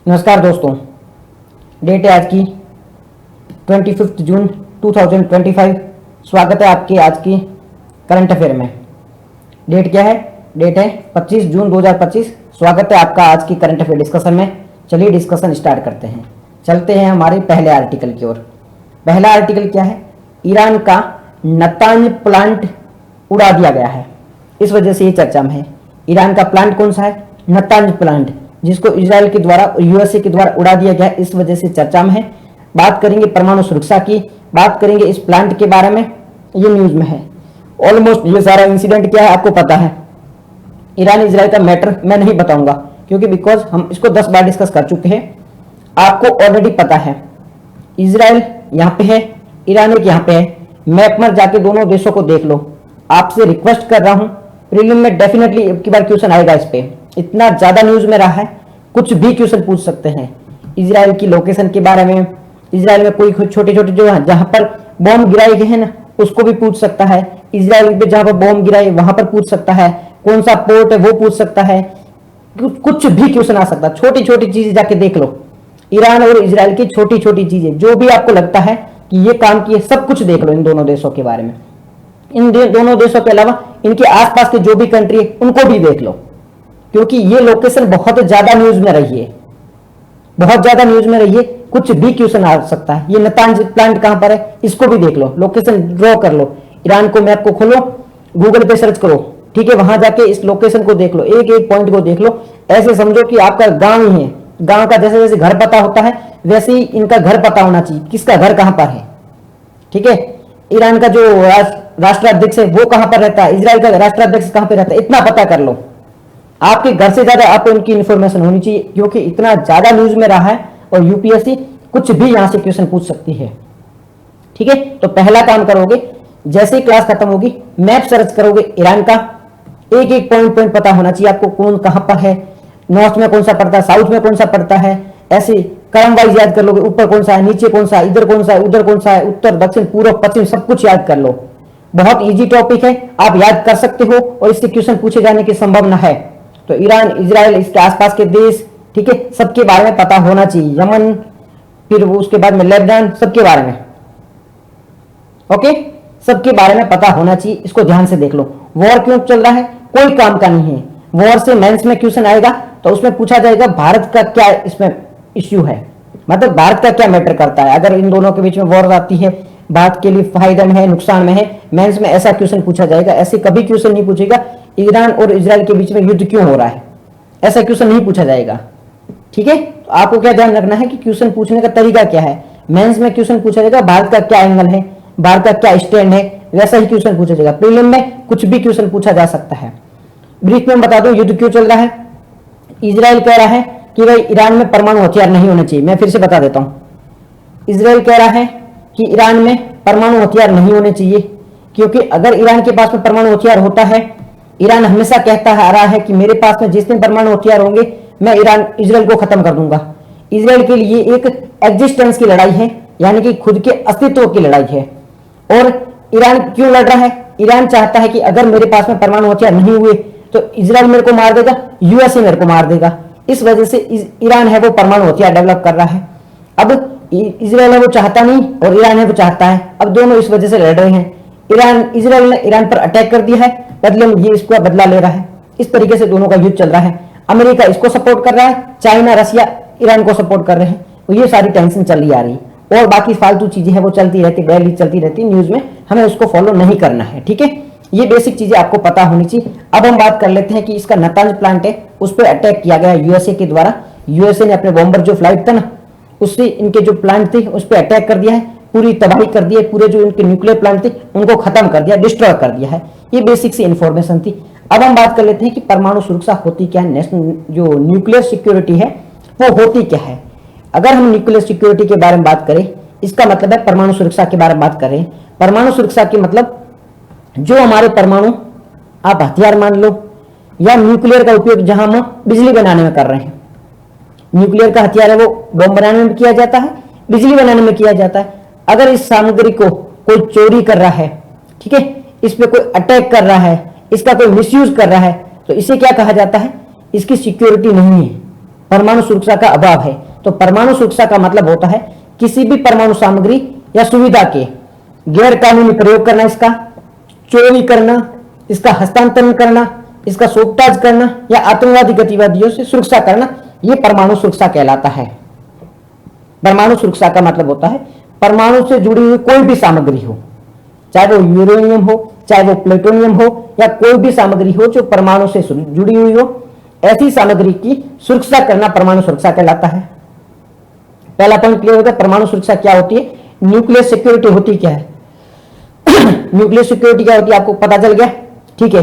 नमस्कार दोस्तों, डेट है आज की 25 जून 2025। स्वागत है आपके आज की करंट अफेयर में। डेट क्या है? डेट है 25 जून 2025। स्वागत है आपका आज की करंट अफेयर डिस्कशन में। चलिए डिस्कशन स्टार्ट करते हैं। चलते हैं हमारे पहले आर्टिकल की ओर। पहला आर्टिकल क्या है? ईरान का नतांज प्लांट उड़ा दिया गया है, इस वजह से ये चर्चा में है। ईरान का प्लांट कौन सा है? नतांज प्लांट, जिसको इजराइल के द्वारा और यूएसए के द्वारा उड़ा दिया गया, इस वजह से चर्चा में है। बात करेंगे परमाणु सुरक्षा की, बात करेंगे इस प्लांट के बारे में, ये न्यूज में है। ऑलमोस्ट ये सारा इंसिडेंट क्या है आपको पता है। ईरान इजराइल का मैटर मैं नहीं बताऊंगा क्योंकि बिकॉज हम इसको 10 बार डिस्कस कर चुके हैं, आपको ऑलरेडी पता है। इजराइल यहाँ पे है, ईरान एक यहाँ पे है। मैप पर जाके दोनों देशों को देख लो। आपसे रिक्वेस्ट कर रहा हूँ, प्रीलिम में डेफिनेटली एक बार क्वेश्चन आएगा इस पे। इतना ज्यादा न्यूज में रहा है, कुछ भी क्वेश्चन पूछ सकते हैं इजराइल की लोकेशन के बारे में। इजराइल में कोई छोटे छोटे जो है जहां पर बॉम्ब गिराए गए हैं ना, उसको भी पूछ सकता है। इजराइल पे जहां पर बॉम्ब गिराए वहां पर पूछ सकता है। कौन सा पोर्ट है वो पूछ सकता है। कुछ भी क्वेश्चन आ सकता है। छोटी छोटी चीजें जाके देख लो, ईरान और इजराइल की छोटी छोटी चीजें, जो भी आपको लगता है कि ये काम किए, सब कुछ देख लो इन दोनों देशों के बारे में। इन दोनों देशों के अलावा इनके आसपास के जो भी कंट्री है उनको भी देख लो, क्योंकि ये लोकेशन बहुत ज्यादा न्यूज में रही है, बहुत ज्यादा न्यूज में रही है। कुछ भी क्वेश्चन आ सकता है। ये नतांज प्लांट कहां पर है, इसको भी देख लो, लोकेशन ड्रॉ कर लो। ईरान को मैप को खोलो, गूगल पे सर्च करो, ठीक है, वहां जाके इस लोकेशन को देख लो, एक एक पॉइंट को देख लो। ऐसे समझो कि आपका गांव ही है। गांव का जैसे जैसे घर पता होता है वैसे ही इनका घर पता होना चाहिए, किसका घर कहां पर है, ठीक है। ईरान का जो राष्ट्राध्यक्ष है वो कहां पर रहता है, इजराइल का राष्ट्राध्यक्ष कहां पर रहता है, इतना पता कर लो। आपके घर से ज्यादा आपको इनकी इंफॉर्मेशन होनी चाहिए, क्योंकि इतना ज्यादा न्यूज में रहा है और यूपीएससी कुछ भी यहां से क्वेश्चन पूछ सकती है, ठीक है। तो पहला काम करोगे, जैसे ही क्लास खत्म होगी मैप सर्च करोगे ईरान का, एक एक पॉइंट पॉइंट पता होना चाहिए आपको, कौन कहां पर है, नॉर्थ में कौन सा पड़ता है, साउथ में कौन सा पड़ता है, ऐसे क्रम वाइज याद कर लोगे। ऊपर कौन सा है, नीचे कौन सा है, इधर कौन सा है, उधर कौन सा है, उत्तर दक्षिण पूर्व पश्चिम सब कुछ याद कर लो। बहुत इजी टॉपिक है, आप याद कर सकते हो और इससे क्वेश्चन पूछे जाने की संभावना है। तो ईरान, इजराइल, इसके आसपास के देश, ठीक है, सबके बारे में पता होना चाहिए। यमन, फिर वो उसके बाद में लेबनान, सबके बारे में, ओके, सबके बारे में पता होना चाहिए। इसको ध्यान से देख लो। वॉर क्यों चल रहा है, कोई काम का नहीं है। वॉर से मेंस में क्वेश्चन आएगा तो उसमें पूछा जाएगा भारत का क्या इसमें इश्यू है, मतलब भारत का क्या मैटर करता है। अगर इन दोनों के बीच में वॉर आती है, भारत के लिए फायदा में है, नुकसान में है, मेंस में ऐसा क्वेश्चन पूछा जाएगा। ऐसे कभी क्वेश्चन नहीं पूछेगा ईरान और इजराइल के बीच में युद्ध क्यों हो रहा है, ऐसा क्वेश्चन नहीं पूछा जाएगा, ठीक है। तो आपको क्या ध्यान रखना है कि क्वेश्चन पूछने का तरीका क्या है। मेंस में क्वेश्चन पूछा जाएगा भारत का क्या एंगल है, भारत का क्या स्टैंड है, वैसा ही क्वेश्चन पूछा जाएगा। प्रीलिम में कुछ भी क्वेश्चन पूछा जा सकता है। ब्रीफ में बता दो युद्ध क्यों चल रहा है। इजराइल कह रहा है कि भाई ईरान में परमाणु हथियार नहीं होने चाहिए। मैं फिर से बता देता हूं, इजराइल कह रहा है कि ईरान में परमाणु हथियार नहीं होने चाहिए, क्योंकि अगर ईरान के पास में परमाणु हथियार होता है, ईरान हमेशा कहता आ रहा है कि मेरे पास में जिस दिन परमाणु हथियार होंगे मैं इजराइल को खत्म कर दूंगा। इजराइल के लिए एक एग्जिस्टेंस की लड़ाई है, यानी कि खुद के अस्तित्व की लड़ाई है। और ईरान क्यों लड़ रहा है? ईरान चाहता है कि अगर मेरे पास में परमाणु हथियार नहीं हुए तो इजराइल मेरे को मार देगा, यूएसए मेरे को मार देगा। इस वजह से ईरान है वो परमाणु हथियार डेवलप कर रहा है। अब इजराइल है वो चाहता नहीं और ईरान है वो चाहता है, अब दोनों इस वजह से लड़ रहे हैं। इजराइल ने ईरान पर अटैक कर दिया है, बदले में ये इसका बदला ले रहा है। इस तरीके से दोनों का युद्ध चल रहा है। अमेरिका इसको सपोर्ट कर रहा है, चाइना रसिया ईरान को सपोर्ट कर रहे हैं। तो ये सारी टेंशन चली आ रही है और बाकी फालतू चीजें हैं वो चलती रहती, डेली चलती रहती न्यूज में, हमें उसको फॉलो नहीं करना है, ठीक है। ये बेसिक चीजें आपको पता होनी चाहिए। अब हम बात कर लेते हैं कि इसका नतांज प्लांट है, उस पर अटैक किया गया यूएसए के द्वारा। यूएसए ने अपने बॉम्बर जो फ्लाइट था ना, उससे इनके जो प्लांट थे उस पर अटैक कर दिया है, पूरी तबाही कर दी है। पूरे जो इनके न्यूक्लियर प्लांट थे उनको खत्म कर दिया, डिस्ट्रॉय कर दिया है। ये बेसिक सी इंफॉर्मेशन थी। अब हम बात कर लेते हैं कि परमाणु सुरक्षा होती क्या है, नेशनल जो न्यूक्लियर सिक्योरिटी है वो होती क्या है। अगर हम न्यूक्लियर सिक्योरिटी के बारे में बात करें, इसका मतलब है परमाणु सुरक्षा के बारे में बात करें। परमाणु सुरक्षा के मतलब जो हमारे परमाणु, आप हथियार मान लो, या न्यूक्लियर का उपयोग जहां हम बिजली बनाने में कर रहे हैं। न्यूक्लियर का हथियार है वो बम बनाने में किया जाता है, बिजली बनाने में किया जाता है। अगर इस सामग्री को कोई चोरी कर रहा है, ठीक है, इस पे कोई अटैक कर रहा है, इसका कोई मिसयूज कर रहा है, तो इसे क्या कहा जाता है, इसकी सिक्योरिटी नहीं है। परमाणु सुरक्षा का अभाव है। तो परमाणु सुरक्षा का मतलब होता है किसी भी परमाणु सामग्री या सुविधा के गैर कानूनी प्रयोग करना, इसका चोरी करना, इसका हस्तांतरण करना, इसका सोबताज करना या आतंकवादी गतिविधियों से सुरक्षा करना, यह परमाणु सुरक्षा कहलाता है। परमाणु सुरक्षा का मतलब होता है परमाणु से जुड़ी हुई कोई भी सामग्री हो, चाहे वो यूरेनियम हो, चाहे वो प्लूटोनियम हो, या कोई भी सामग्री हो जो परमाणु से जुड़ी हुई हो, ऐसी सामग्री की सुरक्षा करना परमाणु सुरक्षा कहलाता है। पहला पॉइंट क्लियर हो गया। परमाणु सुरक्षा क्या होती है, न्यूक्लियर सिक्योरिटी होती क्या है न्यूक्लियर सिक्योरिटी क्या होती है आपको पता चल गया, ठीक है।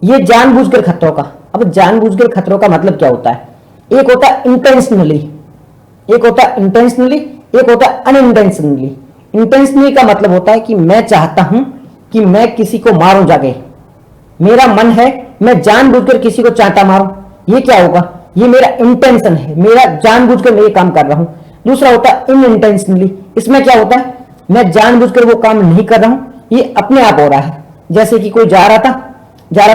ये जानबूझकर खतरों का, अब जानबूझकर खतरों का मतलब क्या होता है, एक होता है इंटेंशनली, एक होता है इंटेंशनली, एक होता है अनइंटेंशनली। इंटेंशनली का मतलब होता है कि मैं चाहता हूं कि मैं किसी को मारूं, जाके मेरा मन है मैं जानबूझकर किसी को चाहता मारूं, ये क्या होगा, ये मेरा इंटेंशन है, मेरा जानबूझकर मैं ये काम कर रहा हूं। दूसरा होता है इनइंटेंशनली, इसमें क्या होता है मैं जानबूझकर वो काम नहीं कर रहा हूं, ये अपने आप हो रहा है। जैसे कि कोई जा रहा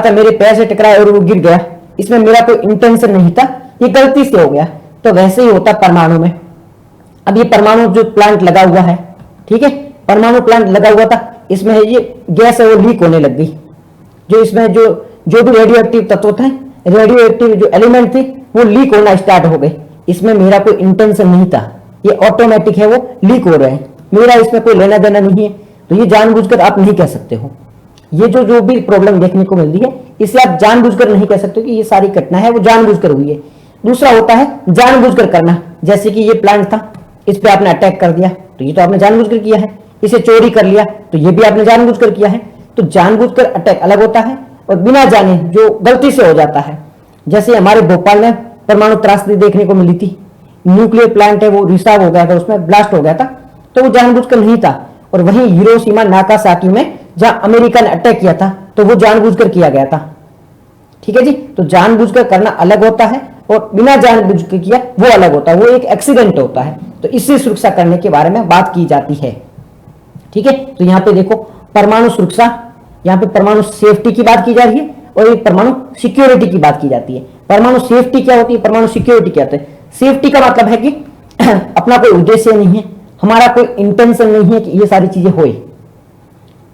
था मेरे पैर से टकराया और वो गिर गया, इसमें मेरा कोई इंटेंशन नहीं था, ये गलती से हो गया। तो वैसे ही होता परमाणु में। अब ये परमाणु जो प्लांट लगा हुआ है, ठीक है, परमाणु प्लांट लगा हुआ था, इसमें ये गैस है वो लीक होने लग गई, जो इसमें जो भी रेडियो एक्टिव तत्व थे, रेडियो एक्टिव जो एलिमेंट थे वो लीक होना स्टार्ट हो गए। इसमें मेरा कोई इंटेंशन नहीं था, ये ऑटोमेटिक है, वो लीक हो रहे हैं, मेरा इसमें कोई लेना देना नहीं है। तो ये जानबूझकर आप नहीं कह सकते हो। ये जो भी प्रॉब्लम देखने को मिल रही है, इसे आप जानबूझकर नहीं कह सकते कि ये सारी घटना है वो जानबूझकर हुई है। दूसरा होता है जानबूझकर करना, जैसे कि ये प्लांट था, इस पे आपने अटैक कर दिया, तो ये तो आपने जानबूझकर किया है। इसे चोरी कर लिया, तो ये भी आपने जानबूझकर किया है। तो जानबूझकर अटैक अलग होता है और बिना जाने जो गलती से हो जाता है। जैसे हमारे भोपाल में परमाणु त्रासदी देखने को मिली थी, न्यूक्लियर प्लांट है वो रिसाव हो गया था, उसमें ब्लास्ट हो गया था, तो वो जानबूझकर नहीं था। और वहीं हिरोशिमा नागासाकी में जहां अमेरिका ने अटैक किया था, तो वो जानबूझकर किया गया था, ठीक है जी। तो जानबूझकर करना अलग होता है और बिना जानबूझकर किया वो अलग होता है, वो एक एक्सीडेंट होता है। तो इससे सुरक्षा करने के बारे में बात की जाती है, ठीक है। तो यहाँ पे देखो परमाणु सुरक्षा, यहाँ पे परमाणु सेफ्टी की बात की जा रही है और ये परमाणु सिक्योरिटी की बात की जाती है। परमाणु सेफ्टी क्या होती है, परमाणु सिक्योरिटी क्या होता है। सेफ्टी का मतलब है कि अपना कोई उद्देश्य नहीं है, हमारा कोई इंटेंशन नहीं है कि ये सारी चीजें होए।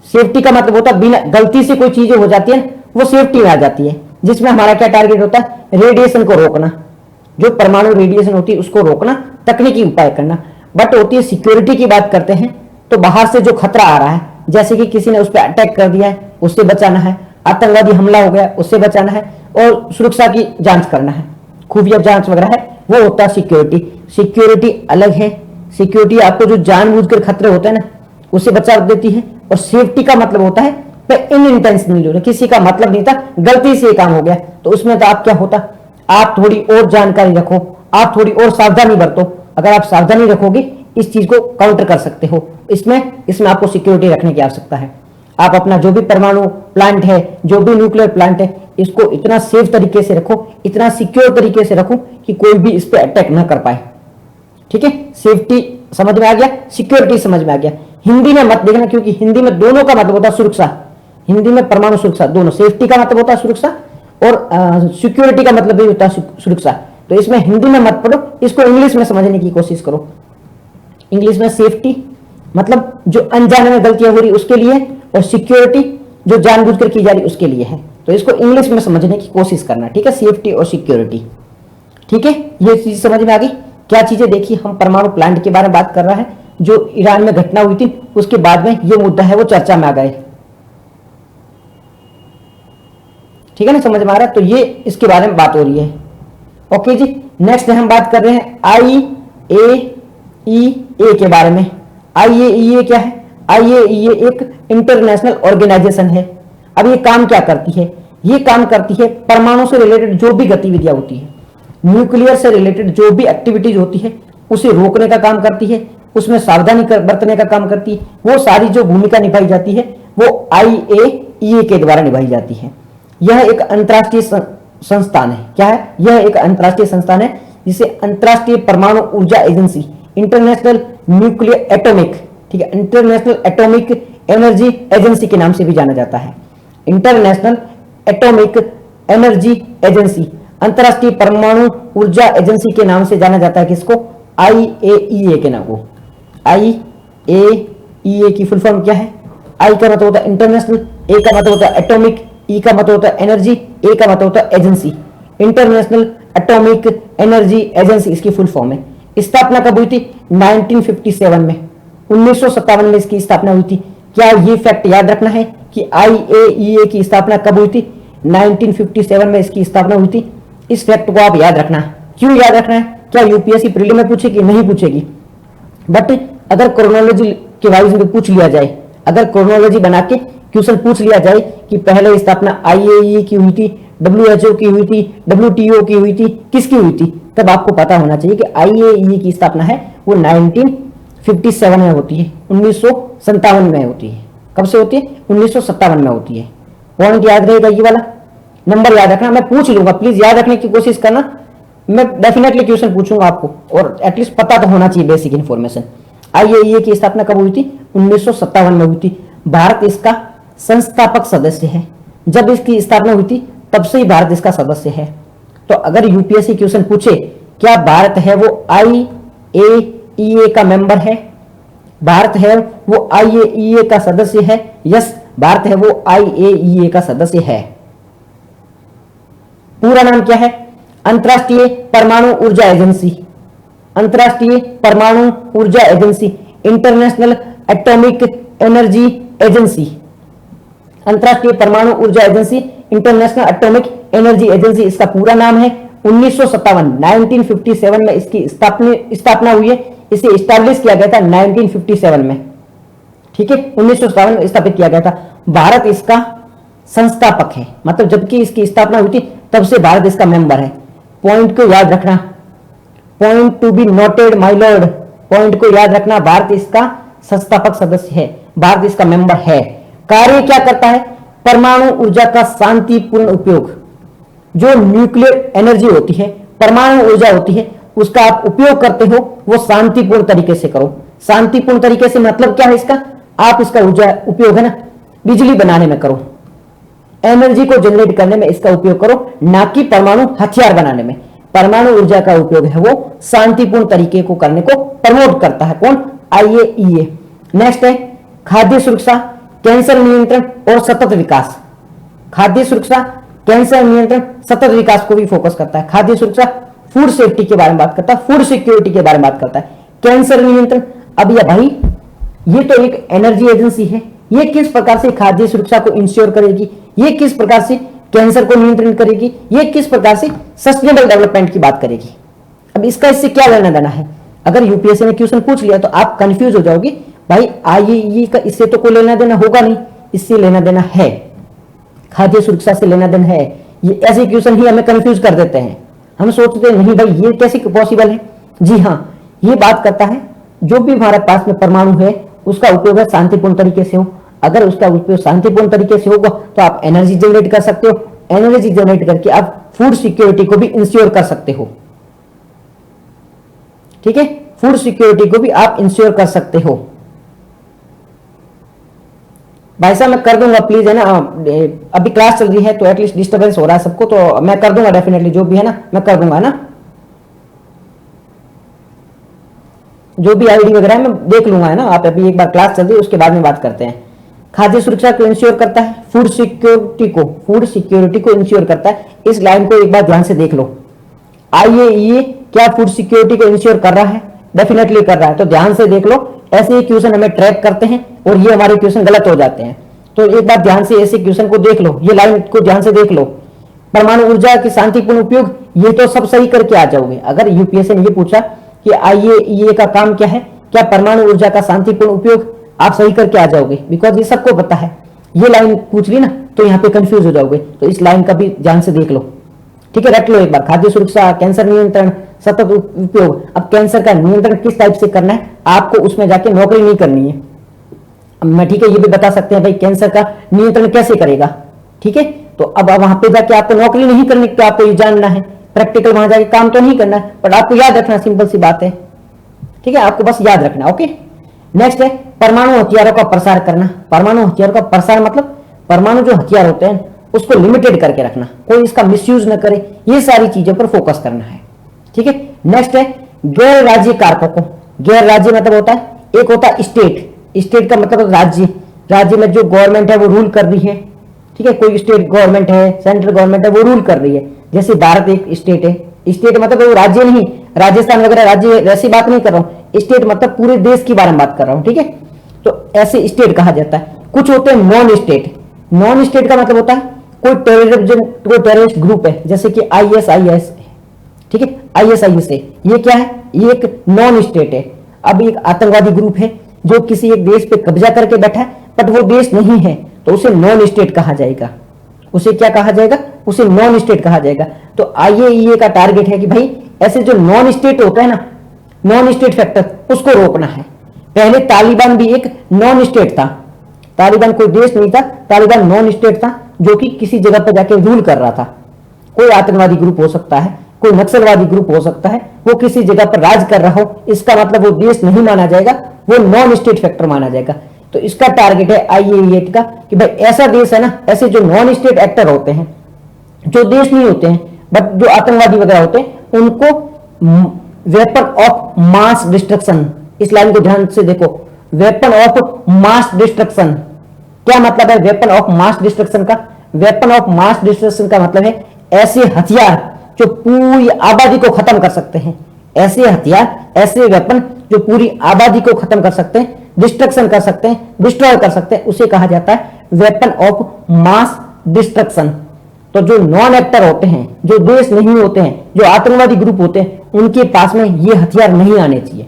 सेफ्टी का मतलब होता है बिना गलती से कोई चीजें हो जाती है वो सेफ्टी में आ जाती है, जिसमें हमारा क्या टारगेट होता है, रेडिएशन को रोकना, जो परमाणु रेडिएशन होती है उसको रोकना, तकनीकी उपाय करना। बट होती है सिक्योरिटी की बात करते हैं तो बाहर से जो खतरा आ रहा है, जैसे कि किसी ने उस पर अटैक कर दिया है, उससे बचाना है, आतंकवादी हमला हो गया उससे बचाना है, और सुरक्षा की जांच करना है, खुफिया जांच वगैरह है, वो होता है सिक्योरिटी। सिक्योरिटी अलग है, सिक्योरिटी आपको जो जानबूझकर खतरे होते हैं ना उससे बचा देती है। और सेफ्टी का मतलब होता है इनइंटेंशनली हो रहा, किसी का मतलब नहीं था, गलती से काम हो गया, तो उसमें तो आप क्या होता, आप थोड़ी और जानकारी रखो, आप थोड़ी और सावधानी बरतो। अगर आप सावधानी रखोगे इस चीज को काउंटर कर सकते हो। इसमें आपको सिक्योरिटी रखने की आवश्यकता है। आप अपना जो भी परमाणु प्लांट है, जो भी न्यूक्लियर प्लांट है, इसको इतना सेफ तरीके से रखो, इतना सिक्योर तरीके से रखो कि कोई भी इस पर अटैक ना कर पाए, ठीक है। सेफ्टी समझ में आ गया, सिक्योरिटी समझ में आ गया। हिंदी में मत देखना, क्योंकि हिंदी में दोनों का मतलब होता है सुरक्षा, हिंदी में परमाणु सुरक्षा दोनों, सेफ्टी का मतलब होता है सुरक्षा और सिक्योरिटी का मतलब भी होता है सुरक्षा। तो इसमें हिंदी में मत पढ़ो, इसको इंग्लिश में समझने की कोशिश करो। इंग्लिश में सेफ्टी मतलब जो अनजाने में गलतियां हो रही उसके लिए, और सिक्योरिटी जो जानबूझकर की जा रही उसके लिए है। तो इसको इंग्लिश में समझने की कोशिश करना, ठीक है, सेफ्टी और सिक्योरिटी, ठीक है। ये चीज समझ में आ गई। क्या चीजें देखी, हम परमाणु प्लांट के बारे में बात कर रहा है, जो ईरान में घटना हुई थी, उसके बाद में ये मुद्दा है वो चर्चा में आ गए, ठीक है ना, समझ में आ रहा है। तो ये इसके बारे में बात हो रही है, ओके जी। नेक्स्ट हम बात कर रहे हैं IAEA के बारे में। IAEA क्या है, IAEA एक इंटरनेशनल ऑर्गेनाइजेशन है। अब ये काम क्या करती है, ये काम करती है परमाणु से रिलेटेड जो भी गतिविधियां होती है, न्यूक्लियर से रिलेटेड जो भी एक्टिविटीज होती है उसे रोकने का काम करती है, उसमें सावधानी बरतने का काम करती है। वो सारी जो भूमिका निभाई जाती है वो IAEA के द्वारा निभाई जाती है। यह एक अंतरराष्ट्रीय संस्थान है। क्या है, यह एक अंतरराष्ट्रीय संस्थान है जिसे अंतरराष्ट्रीय परमाणु ऊर्जा एजेंसी, इंटरनेशनल न्यूक्लियर एटॉमिक, ठीक है, इंटरनेशनल एटॉमिक एनर्जी एजेंसी के नाम से भी जाना जाता है। इंटरनेशनल एटॉमिक एनर्जी एजेंसी अंतरराष्ट्रीय परमाणु ऊर्जा एजेंसी के नाम से जाना जाता है किसको? IAEA के नाम को। IAEA की फुल फॉर्म क्या है? आई का मतलब होता है इंटरनेशनल, ए का मतलब होता है एटॉमिक, ई का मतलब होता है एनर्जी, ए का मतलब होता है agency. International atomic energy agency इसकी फुल फॉर्म है। स्थापना कब हुई थी? 1957 में, 1957 में इसकी स्थापना हुई थी। क्या ये फैक्ट याद रखना है कि IAEA की स्थापना कब हुई थी? 1957 में इसकी स्थापना हुई थी। इस फैक्ट को आप याद रखना। क्यों याद रखना है? क्या यूपीएससी प्रीलिम में पूछेगी? नहीं पूछेगी, बट अगर क्रोनोलॉजी के वाइज में पूछ लिया जाए, अगर क्रोनोलॉजी बना के क्वेश्चन पूछ लिया जाए कि पहले स्थापना IAEA की हुई थी, WHO की हुई थी, WTO की हुई थी, किसकी हुई थी, तब आपको पता होना चाहिए कि IAEA की स्थापना है वो 1957 में होती है, 1957 में होती है। कब से होती है? 1957 में होती है। पॉइंट याद रहेगा, ये वाला नंबर याद रखना। मैं पूछ लूंगा, प्लीज याद रखने की कोशिश करना। मैं डेफिनेटली क्वेश्चन पूछूंगा आपको, और एटलीस्ट पता तो होना चाहिए बेसिक इन्फॉर्मेशन। IAEA की स्थापना कब हुई थी? 1957 में हुई थी। भारत इसका संस्थापक सदस्य है। जब इसकी स्थापना हुई थी तब से ही भारत इसका सदस्य है। तो अगर यूपीएससी क्वेश्चन पूछे क्या भारत है वो IAEA का मेंबर है, भारत है वो IAEA का सदस्य है, यस भारत है वो IAEA का सदस्य है। पूरा नाम क्या है? अंतरराष्ट्रीय परमाणु ऊर्जा एजेंसी। अंतरराष्ट्रीय परमाणु ऊर्जा agency, international atomic energy agency. अंतरराष्ट्रीय परमाणु ऊर्जा agency, international atomic energy agency, इसका पूरा नाम है। 1957 में इसकी स्थापना हुई है। इसे स्टैब्लिश किया गया था 1957 में, ठीक है, 1957 में स्थापित किया गया था। भारत इसका संस्थापक है, मतलब जबकि इसकी स्थापना हुई थी तब से भारत इसका मेंबर है। पॉइंट को याद रखना, point to be noted my Lord, point को याद रखना। भारत इसका संस्थापक सदस्य है, भारत इसका मेंबर है। कार्य क्या करता है? परमाणु ऊर्जा का शांतिपूर्ण उपयोग। जो न्यूक्लियर एनर्जी होती है, परमाणु ऊर्जा होती है, उसका आप उपयोग करते हो वो शांतिपूर्ण तरीके से करो। शांतिपूर्ण तरीके से मतलब क्या है इसका? आप इसका ऊर्जा उपयोग है ना बिजली बनाने में करो, एनर्जी को जनरेट करने में इसका उपयोग करो, ना कि परमाणु हथियार बनाने में। परमाणु ऊर्जा का उपयोग है वो शांतिपूर्ण तरीके को करने को प्रमोट करता है। कौन? IAEA। नेक्स्ट है खाद्य सुरक्षा, कैंसर नियंत्रण और सतत विकास। खाद्य सुरक्षा, कैंसर नियंत्रण, सतत विकास को भी फोकस करता है। खाद्य सुरक्षा फूड सेफ्टी के बारे में बात करता है, फूड सिक्योरिटी के बारे में बात करता है। कैंसर नियंत्रण, अब ये भाई ये तो एक एनर्जी एजेंसी है, ये किस प्रकार से खाद्य सुरक्षा को इंश्योर करेगी, ये किस प्रकार से कैंसर को नियंत्रण करेगी, ये किस प्रकार से सस्टेनेबल डेवलपमेंट की बात करेगी। अब इसका इससे क्या लेना देना है? अगर यूपीएससी ने क्वेश्चन पूछ लिया तो आप कंफ्यूज हो जाओगे, भाई IAEA का इससे तो कोई लेना देना होगा नहीं, इससे लेना देना है, खाद्य सुरक्षा से लेना देना है। ये ऐसे क्वेश्चन ही हमें कंफ्यूज कर देते हैं। हम सोचते नहीं भाई ये कैसे पॉसिबल है। जी हाँ, ये बात करता है जो भी हमारे पास में परमाणु है उसका उपयोग शांतिपूर्ण तरीके से हो। अगर उसका उपयोग शांतिपूर्ण तरीके से होगा तो आप एनर्जी जनरेट कर सकते हो, एनर्जी जनरेट करके आप फूड सिक्योरिटी को भी इंश्योर कर सकते हो। ठीक है, फूड सिक्योरिटी को भी आप इंश्योर कर सकते हो। भाई साहब मैं कर दूंगा प्लीज, है ना, अभी क्लास चल रही है तो एटलीस्ट डिस्टर्बेंस हो रहा है सबको, तो मैं कर दूंगा डेफिनेटली, जो भी है ना मैं कर दूंगा ना, जो भी आईडी वगैरह है मैं देख लूंगा, है ना। आप अभी एक बार क्लास चल रही है उसके बाद में बात करते हैं। खाद्य सुरक्षा को इंश्योर करता है, फूड सिक्योरिटी को इंश्योर करता है। इस लाइन को एक बार ध्यान से देख लो। IAEA क्या फूड सिक्योरिटी को इंश्योर कर रहा है? डेफिनेटली कर रहा है, तो ध्यान से देख लो। ऐसे ही क्वेश्चन हमें ट्रैक करते हैं और ये हमारे क्वेश्चन गलत हो जाते हैं, तो एक बार ध्यान से ऐसे क्वेश्चन को देख लो, ये लाइन को ध्यान से देख लो। परमाणु ऊर्जा के शांतिपूर्ण उपयोग, ये तो सब सही करके आ जाओगे। अगर यूपीएससी ने ये पूछा कि IAEA का काम क्या है, क्या परमाणु ऊर्जा का शांतिपूर्ण उपयोग, आप सही करके आ जाओगे, बिकॉज ये सबको पता है। ये लाइन पूछ ली ना तो यहाँ पे कंफ्यूज हो जाओगे, तो इस लाइन का भी ध्यान से देख लो। ठीक है, रट लो एक बार। खाद्य सुरक्षा, कैंसर नियंत्रण, सतत उपयोग। अब कैंसर का नियंत्रण किस टाइप से करना है, आपको उसमें जाके नौकरी नहीं करनी है। मैं ठीक है ये भी बता सकते हैं भाई कैंसर का नियंत्रण कैसे करेगा। ठीक है, तो अब वहां पे जाके आपको नौकरी नहीं करनी, तो आपको ये जानना है, प्रैक्टिकल वहां जाके काम तो नहीं करना है, बट आपको याद रखना, सिंपल सी बात है। ठीक है, आपको बस याद रखना। ओके, नेक्स्ट है परमाणु हथियारों का प्रसार करना। परमाणु हथियारों का प्रसार मतलब परमाणु जो हथियार होते हैं उसको लिमिटेड करके रखना, कोई इसका मिसयूज न करे, ये सारी चीजों पर फोकस करना है। ठीक है, नेक्स्ट है गैर राज्य कारकों को। गैर राज्य मतलब होता है, एक होता है स्टेट, स्टेट का मतलब राज्य, राज्य में जो गवर्नमेंट है वो रूल कर रही है। ठीक है, कोई स्टेट गवर्नमेंट है, सेंट्रल गवर्नमेंट है, वो रूल कर रही है। जैसे भारत एक स्टेट है, स्टेट मतलब वो राज्य नहीं, राजस्थान वगैरह राज्य वैसी बात नहीं कर रहा हूं, स्टेट मतलब पूरे देश के बारे में बात कर रहा हूं। ठीक है, तो ऐसे स्टेट कहा जाता है। कुछ होते हैं नॉन स्टेट, नॉन स्टेट का मतलब होता है कोई टेररिज्म, कोई टेररिस्ट ग्रुप है, जैसे कि ISIS। ठीक है, ISIS है, ये क्या है, ये एक नॉन स्टेट है। अब एक आतंकवादी ग्रुप है जो किसी एक देश पे कब्जा करके बैठा है, बट वो देश नहीं है, तो उसे नॉन स्टेट कहा जाएगा। उसे क्या कहा जाएगा, उसे नॉन स्टेट कहा जाएगा। तो IAEA का टारगेट है कि भाई ऐसे जो नॉन स्टेट होता है ना, नॉन स्टेट फैक्टर, उसको रोकना है। पहले तालिबान भी एक नॉन स्टेट था, तालिबान कोई देश नहीं था, तालिबान नॉन स्टेट था जो कि किसी जगह पर जाके रूल कर रहा था। कोई आतंकवादी ग्रुप हो सकता है, कोई नक्सलवादी ग्रुप हो सकता है, वो किसी जगह पर राज कर रहा हो, इसका मतलब वो देश नहीं माना जाएगा, वो नॉन स्टेट फैक्टर माना जाएगा। तो इसका टारगेट है IAEA का कि भाई ऐसा देश है ना, ऐसे जो नॉन स्टेट एक्टर होते हैं, जो देश नहीं होते हैं बट जो आतंकवादी वगैरह होते हैं, उनको वेपन ऑफ मास डिस्ट्रक्शन, इस लाइन को ध्यान से देखो, वेपन ऑफ मास डिस्ट्रक्शन। क्या मतलब है वेपन ऑफ मास डिस्ट्रक्शन का? वेपन ऑफ मास डिस्ट्रक्शन का मतलब है ऐसे हथियार जो पूरी आबादी को खत्म कर सकते हैं, ऐसे हथियार, ऐसे वेपन जो पूरी आबादी को खत्म कर सकते हैं, डिस्ट्रक्शन कर सकते हैं, डिस्ट्रॉय कर सकते हैं, उसे कहा जाता है वेपन ऑफ मास डिस्ट्रक्शन। तो जो नॉन एक्टर होते हैं, जो देश नहीं होते हैं, जो आतंकवादी ग्रुप होते हैं, उनके पास में ये हथियार नहीं आने चाहिए,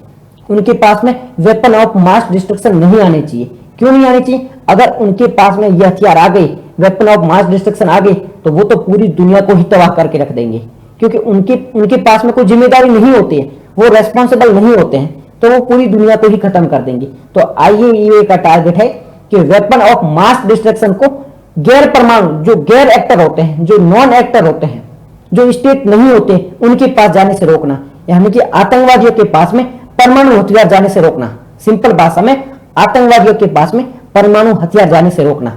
उनके पास में वेपन ऑफ मास डिस्ट्रक्शन नहीं आने चाहिए। क्यों नहीं आने चाहिए? अगर उनके पास में ये हथियार आ गए, वेपन ऑफ मास डिस्ट्रक्शन आ गए, तो वो तो पूरी दुनिया को ही तबाह करके रख देंगे, क्योंकि उनके पास में कोई जिम्मेदारी नहीं होती है, वो रेस्पॉन्सिबल नहीं होते हैं, तो वो पूरी दुनिया को ही खत्म कर देंगे। तो IAEA का टारगेट है कि वेपन ऑफ मास डिस्ट्रक्शन को गैर परमाणु, जो गैर एक्टर होते हैं, जो नॉन एक्टर होते हैं, जो स्टेट नहीं होते, उनके पास जाने से रोकना, यानी कि आतंकवादियों के पास में परमाणु हथियार जाने से रोकना। सिंपल भाषा में आतंकवादियों के पास में परमाणु हथियार जाने से रोकना।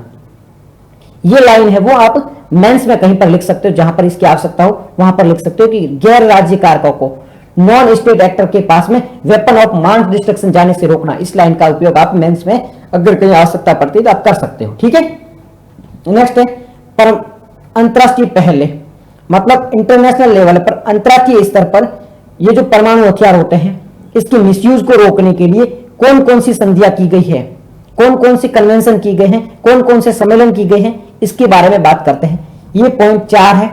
ये लाइन है वो आप मेंस में कहीं पर लिख सकते हो, जहां पर इसकी आवश्यकता हो वहां पर लिख सकते हो कि गैर राज्य कारकों को, नॉन स्टेट एक्टर के पास में वेपन ऑफ मास डिस्ट्रक्शन जाने से रोकना। इस लाइन का उपयोग आप मेंस में अगर कहीं आवश्यकता पड़ती है तो आप कर सकते हो। ठीक है, नेक्स्ट है अंतरराष्ट्रीय पहल, मतलब इंटरनेशनल लेवल पर, अंतरराष्ट्रीय स्तर पर ये जो परमाणु हथियार होते हैं, इसके मिसयूज को रोकने के लिए कौन कौन सी संधियां की गई है, कौन कौन सी कन्वेंशन की गए हैं, कौन कौन से सम्मेलन की गए हैं, इसके बारे में बात करते हैं। ये पॉइंट 4 है,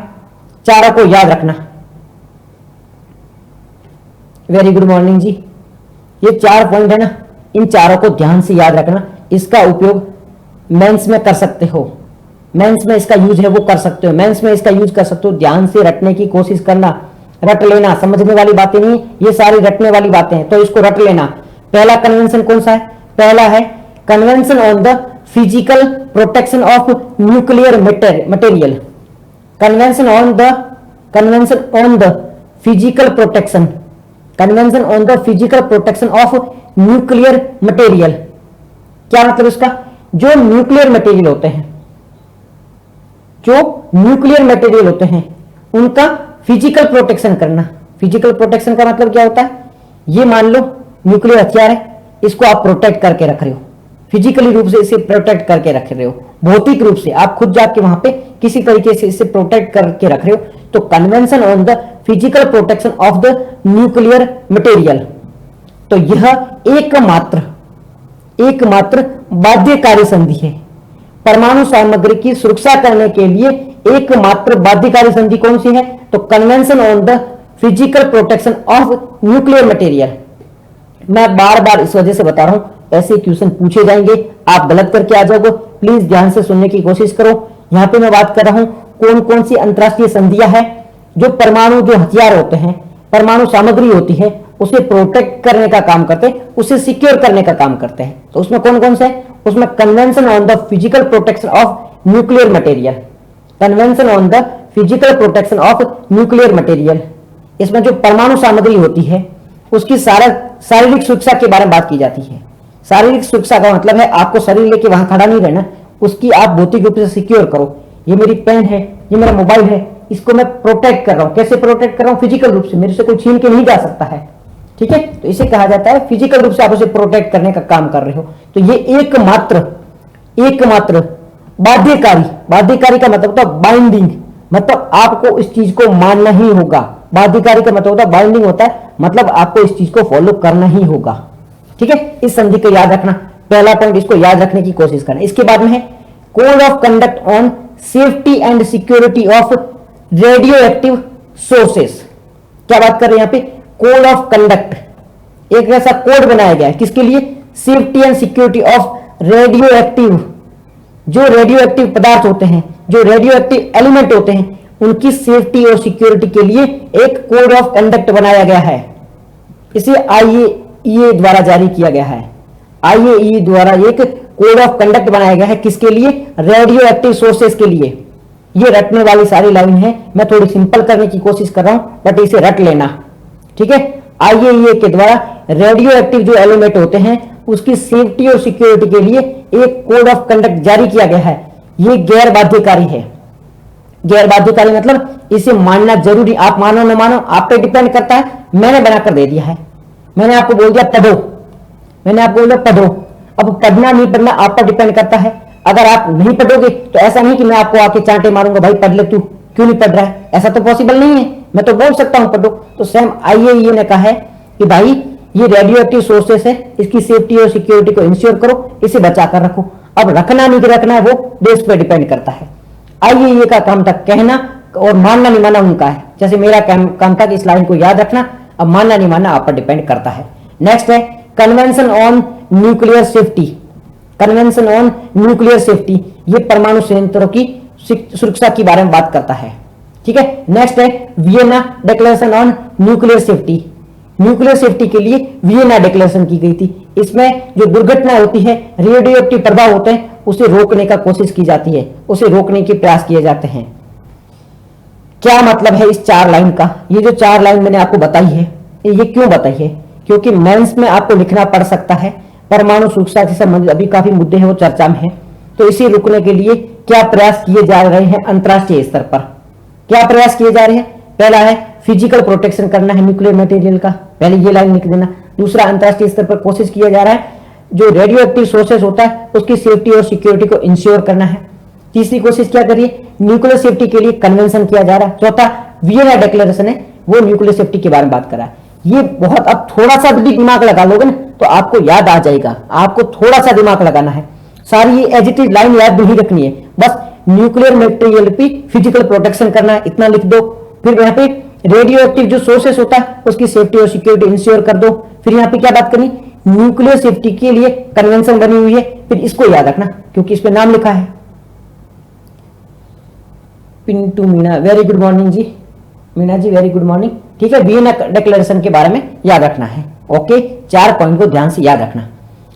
चारों को याद रखना। वेरी गुड मॉर्निंग जी। ये 4 पॉइंट है ना, इन चारों को ध्यान से याद रखना। इसका उपयोग मेंस में कर सकते हो, मेंस में इसका यूज है वो कर सकते हो, मेंस में इसका यूज कर सकते हो। ध्यान से रटने की कोशिश करना, रट लेना, समझने वाली बातें नहीं, ये सारी रटने वाली बातें हैं, तो इसको रट लेना। पहला कन्वेंशन कौन सा है? पहला है convention on the physical protection of nuclear material. Convention on the physical protection, convention on the physical protection of nuclear material. क्या मतलब इसका? जो न्यूक्लियर मटेरियल होते हैं, जो न्यूक्लियर मटेरियल होते हैं, उनका फिजिकल प्रोटेक्शन करना। फिजिकल प्रोटेक्शन का मतलब क्या होता है? ये मान लो न्यूक्लियर हथियार है, इसको आप प्रोटेक्ट करके रख रहे हो, फिजिकली रूप से इसे प्रोटेक्ट करके रख रहे हो, भौतिक रूप से आप खुद जाके वहां पे किसी तरीके से इसे प्रोटेक्ट करके रख रहे हो। तो convention on the physical protection of the nuclear material, तो यह एकमात्र बाध्यकारी संधि है। परमाणु सामग्री की सुरक्षा करने के लिए एकमात्र बाध्यकारी संधि कौन सी है? तो convention on the physical protection of nuclear material. मैं बार बार इस वजह से बता रहा हूं, ऐसे क्वेश्चन पूछे जाएंगे, आप गलत करके आ जाओगे, प्लीज ध्यान से सुनने की कोशिश करो। यहां पे मैं बात कर रहा हूं कौन कौन सी अंतरराष्ट्रीय संधियां हैं जो परमाणु, जो हथियार होते हैं, परमाणु सामग्री होती है, उसे प्रोटेक्ट करने का काम करते हैं, उसे सिक्योर करने का काम करते हैं। तो उसमें कौन कौन से है? उसमें convention on the physical protection of nuclear material, convention on the physical protection of nuclear material. इसमें जो परमाणु सामग्री होती है उसकी शारीरिक सुरक्षा के बारे में बात की जाती है। शारीरिक सुरक्षा का मतलब है आपको शरीर लेके वहां खड़ा नहीं रहना, उसकी आप भौतिक रूप से सिक्योर करो, ये मेरी पेन है, ये मेरा मोबाइल है, इसको मैं प्रोटेक्ट कर रहा हूं। कैसे प्रोटेक्ट कर रहा हूं? फिजिकल रूप से, मेरे से कोई छीन के नहीं जा सकता है। ठीक है, तो इसे कहा जाता है फिजिकल रूप से आप उसे प्रोटेक्ट करने का काम कर रहे हो। तो ये एकमात्र बाध्यकारी, बाध्यकारी का मतलब होता है बाइंडिंग, मतलब आपको इस चीज को मानना ही होगा। बाध्यकारी का मतलब होता है बाइंडिंग होता है, मतलब आपको इस चीज को फॉलो करना ही होगा। ठीक है, इस संधि को याद रखना, पहला पॉइंट इसको याद रखने की कोशिश करना। इसके बाद में है code of conduct on safety and security of radio active sources. क्या बात कर रहे हैं यहां पे? कोड ऑफ कंडक्ट, एक ऐसा कोड बनाया गया है किसके लिए? Safety and security of radio active, जो रेडियो एक्टिव पदार्थ होते हैं, जो रेडियो एक्टिव एलिमेंट होते हैं, उनकी सेफ्टी और सिक्योरिटी के लिए एक कोड ऑफ कंडक्ट बनाया गया है। इसे आईएईए द्वारा जारी किया गया है। आईएईए द्वारा एक कोड ऑफ कंडक्ट बनाया गया है किसके लिए? रेडियो एक्टिव सोर्सेस के लिए। ये रटने वाली सारी लाइन है, मैं थोड़ी सिंपल करने की कोशिश कर रहा हूं, बट इसे रट लेना। ठीक है, आईएईए के द्वारा रेडियो एक्टिव जो एलिमेंट होते हैं उसकी सेफ्टी और सिक्योरिटी के लिए एक कोड ऑफ कंडक्ट जारी किया गया है। ये गैर बाध्यकारी है। गैर बाध्यकारी मतलब इसे मानना जरूरी, आप मानो न मानो आप पे डिपेंड करता है। मैंने बनाकर दे दिया है, मैंने आपको बोल दिया पढ़ो, मैंने आपको बोला पढ़ो। अब पढ़ना नहीं पढ़ना आप पर डिपेंड करता है। अगर आप नहीं पढ़ोगे तो ऐसा नहीं कि मैं आपको आके चांटे मारूंगा, भाई पढ़ ले, तू क्यों नहीं पढ़ रहा है, ऐसा तो पॉसिबल नहीं है। मैं तो बोल सकता हूं पढ़ो। तो सेम आईएईए ने कहा है कि भाई ये रेडियो एक्टिव सोर्सेस है, इसकी सेफ्टी और सिक्योरिटी को इंश्योर करो, इसे बचा कर रखो। अब रखना नहीं रखना है वो देश पर डिपेंड करता है। आईएईए का काम था कहना, और मानना नहीं मानना उनका है। जैसे मेरा काम था कि इस लाइन को याद रखना, अब मानना नहीं मानना आप पर डिपेंड करता है। नेक्स्ट है convention on nuclear safety. Convention on nuclear safety, ये परमाणु संयंत्रों की सुरक्षा के बारे में बात करता है। ठीक है, नेक्स्ट है Vienna declaration on nuclear safety. Nuclear safety के लिए वियना डिक्लेरेशन की गई थी। इसमें जो दुर्घटना होती है, रेडियो एक्टिव प्रभाव होते हैं, उसे रोकने का कोशिश की जाती है, उसे रोकने के प्रयास किए जाते हैं। क्या मतलब है इस 4 लाइन का? ये जो 4 लाइन मैंने आपको बताई है, ये क्यों बताई है? क्योंकि मेंस में आपको लिखना पड़ सकता है। परमाणु सुरक्षा से संबंधित अभी काफी मुद्दे हैं, वो चर्चा में है। तो इसे रोकने के लिए क्या प्रयास किए जा रहे हैं अंतरराष्ट्रीय स्तर पर? क्या प्रयास किए जा रहे हैं? पहला है फिजिकल प्रोटेक्शन करना है न्यूक्लियर मटेरियल का, पहले ये लाइन लिख देना। दूसरा, अंतरराष्ट्रीय स्तर पर कोशिश किया जा रहा है जो रेडियो एक्टिव सोर्सेस होता है उसकी सेफ्टी और सिक्योरिटी को इंश्योर करना है। तीसरी कोशिश क्या करिए? न्यूक्लियर सेफ्टी के लिए कन्वेंशन किया जा रहा है। चौथा, वियना डिक्लेरेशन है, वो न्यूक्लियर सेफ्टी के बारे में बात कर रहा है। ये बहुत, अब थोड़ा सा भी दिमाग लगा लोगे ना तो आपको याद आ जाएगा। आपको थोड़ा सा दिमाग लगाना है, सारी ये एज इट इज लाइन याद नहीं रखनी है। बस न्यूक्लियर मटेरियल की फिजिकल प्रोटेक्शन करना है, इतना लिख दो। फिर यहाँ पे रेडियो एक्टिव जो सोर्सेस होता है उसकी सेफ्टी और सिक्योरिटी इंश्योर कर दो। फिर यहाँ पे क्या बात करनी? न्यूक्लियर सेफ्टी के लिए कन्वेंशन बनी हुई है, फिर इसको याद रखना क्योंकि इस पे नाम लिखा है। Pintu Meena, very good morning जी। Meena ji very good morning. ठीक है, वियना डिक्लेरेशन के बारे में याद रखना है। ओके, 4 पॉइंट को ध्यान से याद रखना।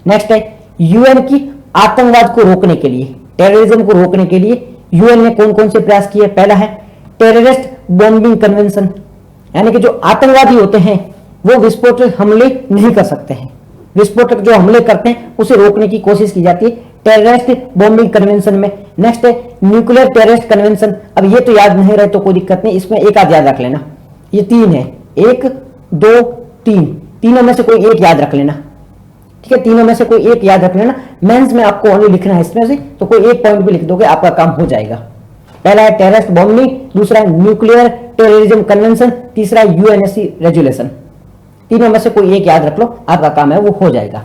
नेक्स्ट है यूएन की आतंकवाद को रोकने के लिए, टेररिज्म को रोकने के लिए यूएन ने कौन कौन से प्रयास किए? पहला है टेररिस्ट बॉम्बिंग कन्वेंशन, यानी कि जो आतंकवादी होते हैं वो विस्फोटक हमले नहीं कर सकते हैं। विस्फोटक जो हमले करते हैं उसे रोकने की कोशिश की जाती है टेररिस्ट बॉम्बिंग कन्वेंशन में। नेक्स्ट है न्यूक्लियर टेररिस्ट कन्वेंशन। अब ये तो याद नहीं रहे तो कोई दिक्कत नहीं, इसमें एक आध याद रख लेना। ये 3 है, 1 2 3, तीनों में से कोई एक याद रख लेना। ठीक है, तीनों में से कोई एक याद रख लेना। मेंस में आपको ओनली लिखना है इसमें से, तो कोई एक पॉइंट भी लिख दोगे आपका काम हो जाएगा। पहला है टेररिस्ट बॉम्बिंग, दूसरा न्यूक्लियर टेररिज्म कन्वेंशन, तीसरा यूएनएससी रेजुलेशन। तीनों में से कोई एक याद रख लो, आपका काम है वो हो जाएगा।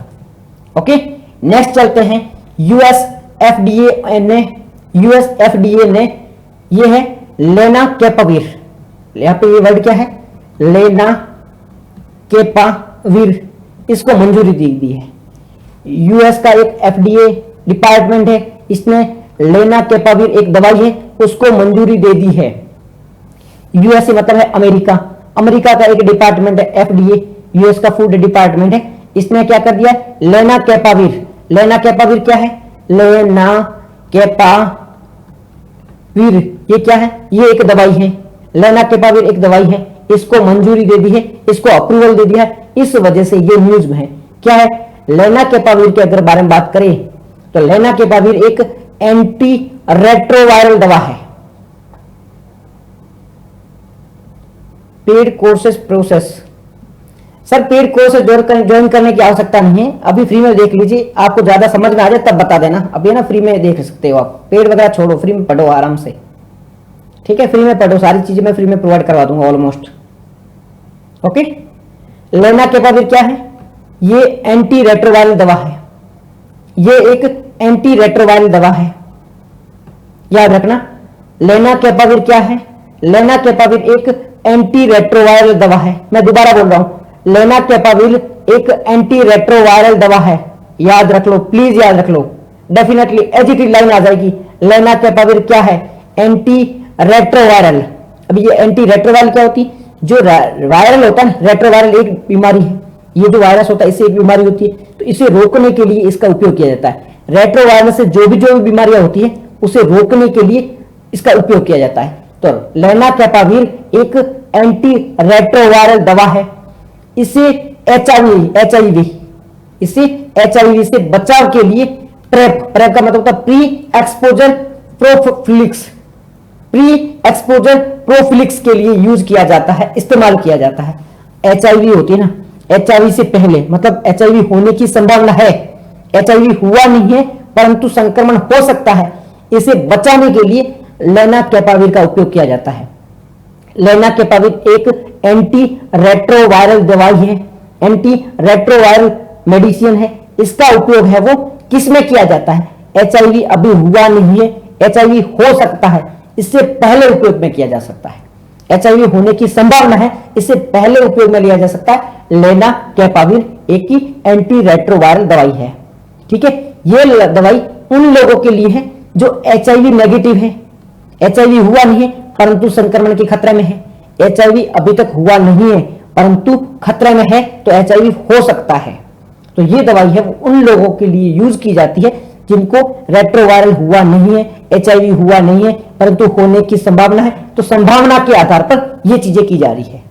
ओके, नेक्स्ट चलते हैं यूएस एफडीए ने ये है लेना केपावीर। यहां पे ये वर्ड क्या है? लेना केपावीर, इसको मंजूरी दी है। यूएस का एक एफडीए डिपार्टमेंट है, इसने लेना केपावीर एक दवाई है उसको मंजूरी दे दी है। यूएसए मतलब है अमेरिका, अमेरिका का एक डिपार्टमेंट है एफडीए, यूएस का फूड डिपार्टमेंट है, इसने क्या कर दिया? लेना केपावीर। लेना केपावीर क्या है? लेना केपावीर ये क्या है? ये एक दवाई है। लेना केपावीर एक दवाई है, इसको मंजूरी दे दी है, इसको अप्रूवल दे दिया है। इस वजह से ये न्यूज में है। क्या है? लेना केपावीर के अगर बारे में बात करें तो लेना केपावीर एक एंटी रेट्रोवायरल दवा है। Paid courses process, sir paid courses join करने की आवश्यकता नहीं है, अभी फ्री में देख लीजिए, आपको ज्यादा समझ में आ जाए तब बता देना। अभी ना फ्री में देख सकते हो आप, पेड वगैरह छोड़ो, फ्री में पढ़ो आराम से, ठीक है, फ्री में पढ़ो, सारी चीजें मैं फ्री में प्रोवाइड करवा दूंगा ऑलमोस्ट। ओके, लेनाकेपाविर क्या है? ये एंटी रेट्रोवायरल दवा है, ये एक एंटी रेट्रोवायरल दवा है, याद रखना। लेनाकेपाविर क्या है? लेनाकेपाविर एक एंटी रेट्रोवायरल दवा है। मैं दोबारा बोल रहा हूं, लेनाकेपाविर एक एंटी रेट्रोवायरल दवा है, याद रख लो, प्लीज याद रख लो, डेफिनेटली एजिटेड लाइन आ जाएगी। लेनाकेपाविर क्या है? Anti retroviral. अब ये एंटी रेट्रोवायरल क्या होती है? जो वायरल होता है, रेट्रोवायरल एक बीमारी है, ये जो वायरस होता है इससे एक बीमारी होती है, तो इसे रोकने के लिए इसका उपयोग किया जाता है। रेट्रोवायरस से जो भी बीमारियां होती है उसे रोकने के लिए इसका उपयोग किया जाता है। तो लेनाकेपाविर एक एंटी रेट्रोवायरल दवा है। इसे एचआईवी से बचाव के लिए प्रेप का मतलब होता है प्री एक्सपोजर प्रोफिलिक्स के लिए यूज किया जाता है, इस्तेमाल किया जाता है। एचआईवी होती है ना, एचआईवी से पहले, मतलब एचआईवी होने की संभावना है, एचआईवी हुआ नहीं है परंतु संक्रमण हो सकता है, इसे बचाने के लिए लेनाकेपाविर का उपयोग किया जाता है। लेनाकेपाविर एक एंटी रेट्रोवायरल दवाई है, एंटी रेट्रोवायरल मेडिसिन है। इसका उपयोग है वो किस में किया जाता है? एचआईवी अभी हुआ नहीं है, एचआईवी हो सकता है, इससे पहले उपयोग में किया जा सकता है। एचआईवी होने की संभावना है, इससे पहले उपयोग में लिया जा सकता है। लेनाकेपाविर एक ही एंटी रेट्रोवायरल दवाई है, ठीक है। ये दवाई उन लोगों के लिए है जो एचआईवी नेगेटिव है, एचआईवी हुआ नहीं है परंतु संक्रमण के खतरे में है, एचआईवी अभी तक हुआ नहीं है परंतु खतरे में है, तो एचआईवी हो सकता है। तो ये दवाई है वो उन लोगों के लिए यूज की जाती है जिनको रेट्रोवायरल हुआ नहीं है, एचआईवी हुआ नहीं है परंतु होने की संभावना है, तो संभावना के आधार पर ये चीजें की जा रही है,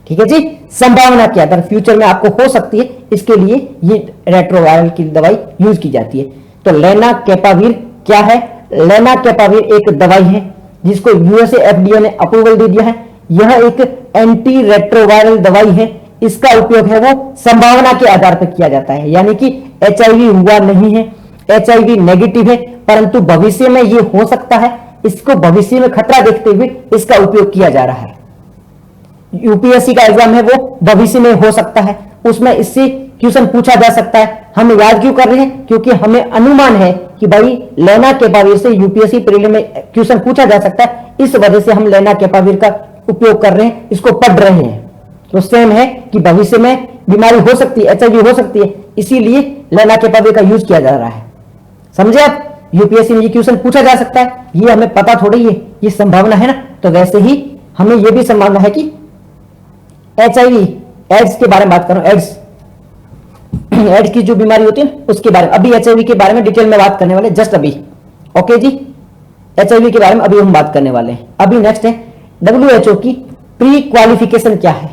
ठीक है जी। संभावना के आधार, फ्यूचर में आपको हो सकती है, इसके लिए ये रेट्रोवायरल की दवाई यूज की जाती है। तो लेनाकेपाविर क्या है? लेनाकेपाविर एक दवाई है जिसको यूएसए एफडीए ने अप्रूवल दे दिया है। यह एक एंटी रेट्रोवायरल दवाई है, इसका उपयोग है वो संभावना के आधार पर किया जाता है, यानी कि एचआईवी हुआ नहीं है, एचआईवी नेगेटिव है परंतु भविष्य में ये हो सकता है, इसको भविष्य में खतरा देखते हुए इसका उपयोग किया जा रहा है। यूपीएससी का एग्जाम है वो भविष्य में हो सकता है, उसमें इससे क्वेश्चन पूछा जा सकता है। हम याद क्यों कर रहे हैं? क्योंकि हमें अनुमान है कि भाई लेनाकेपाविर से यूपीएससी प्रीलिम में क्वेश्चन पूछा जा सकता है, इस वजह से हम लेनाकेपाविर का उपयोग कर रहे हैं, इसको पढ़ रहे हैं। तो सेम है कि भविष्य में बीमारी हो सकती है, एचआईवी हो सकती है, इसीलिए लेनाकेपाविर का यूज किया जा रहा है, समझे आप। यूपीएससी में ये क्वेश्चन पूछा जा सकता है, ये हमें पता थोड़ी है, ये संभावना है ना। तो वैसे ही हमें ये भी संभावना है कि एचआईवी, एड्स के बारे में बात करूं, एड्स की जो बीमारी होती है उसके बारे में, अभी एचआईवी के बारे में डिटेल में बात करने वाले, जस्ट अभी। ओके जी, एचआईवी के बारे में अभी हम बात करने वाले हैं। अभी नेक्स्ट है डब्ल्यूएचओ की प्री क्वालिफिकेशन क्या है।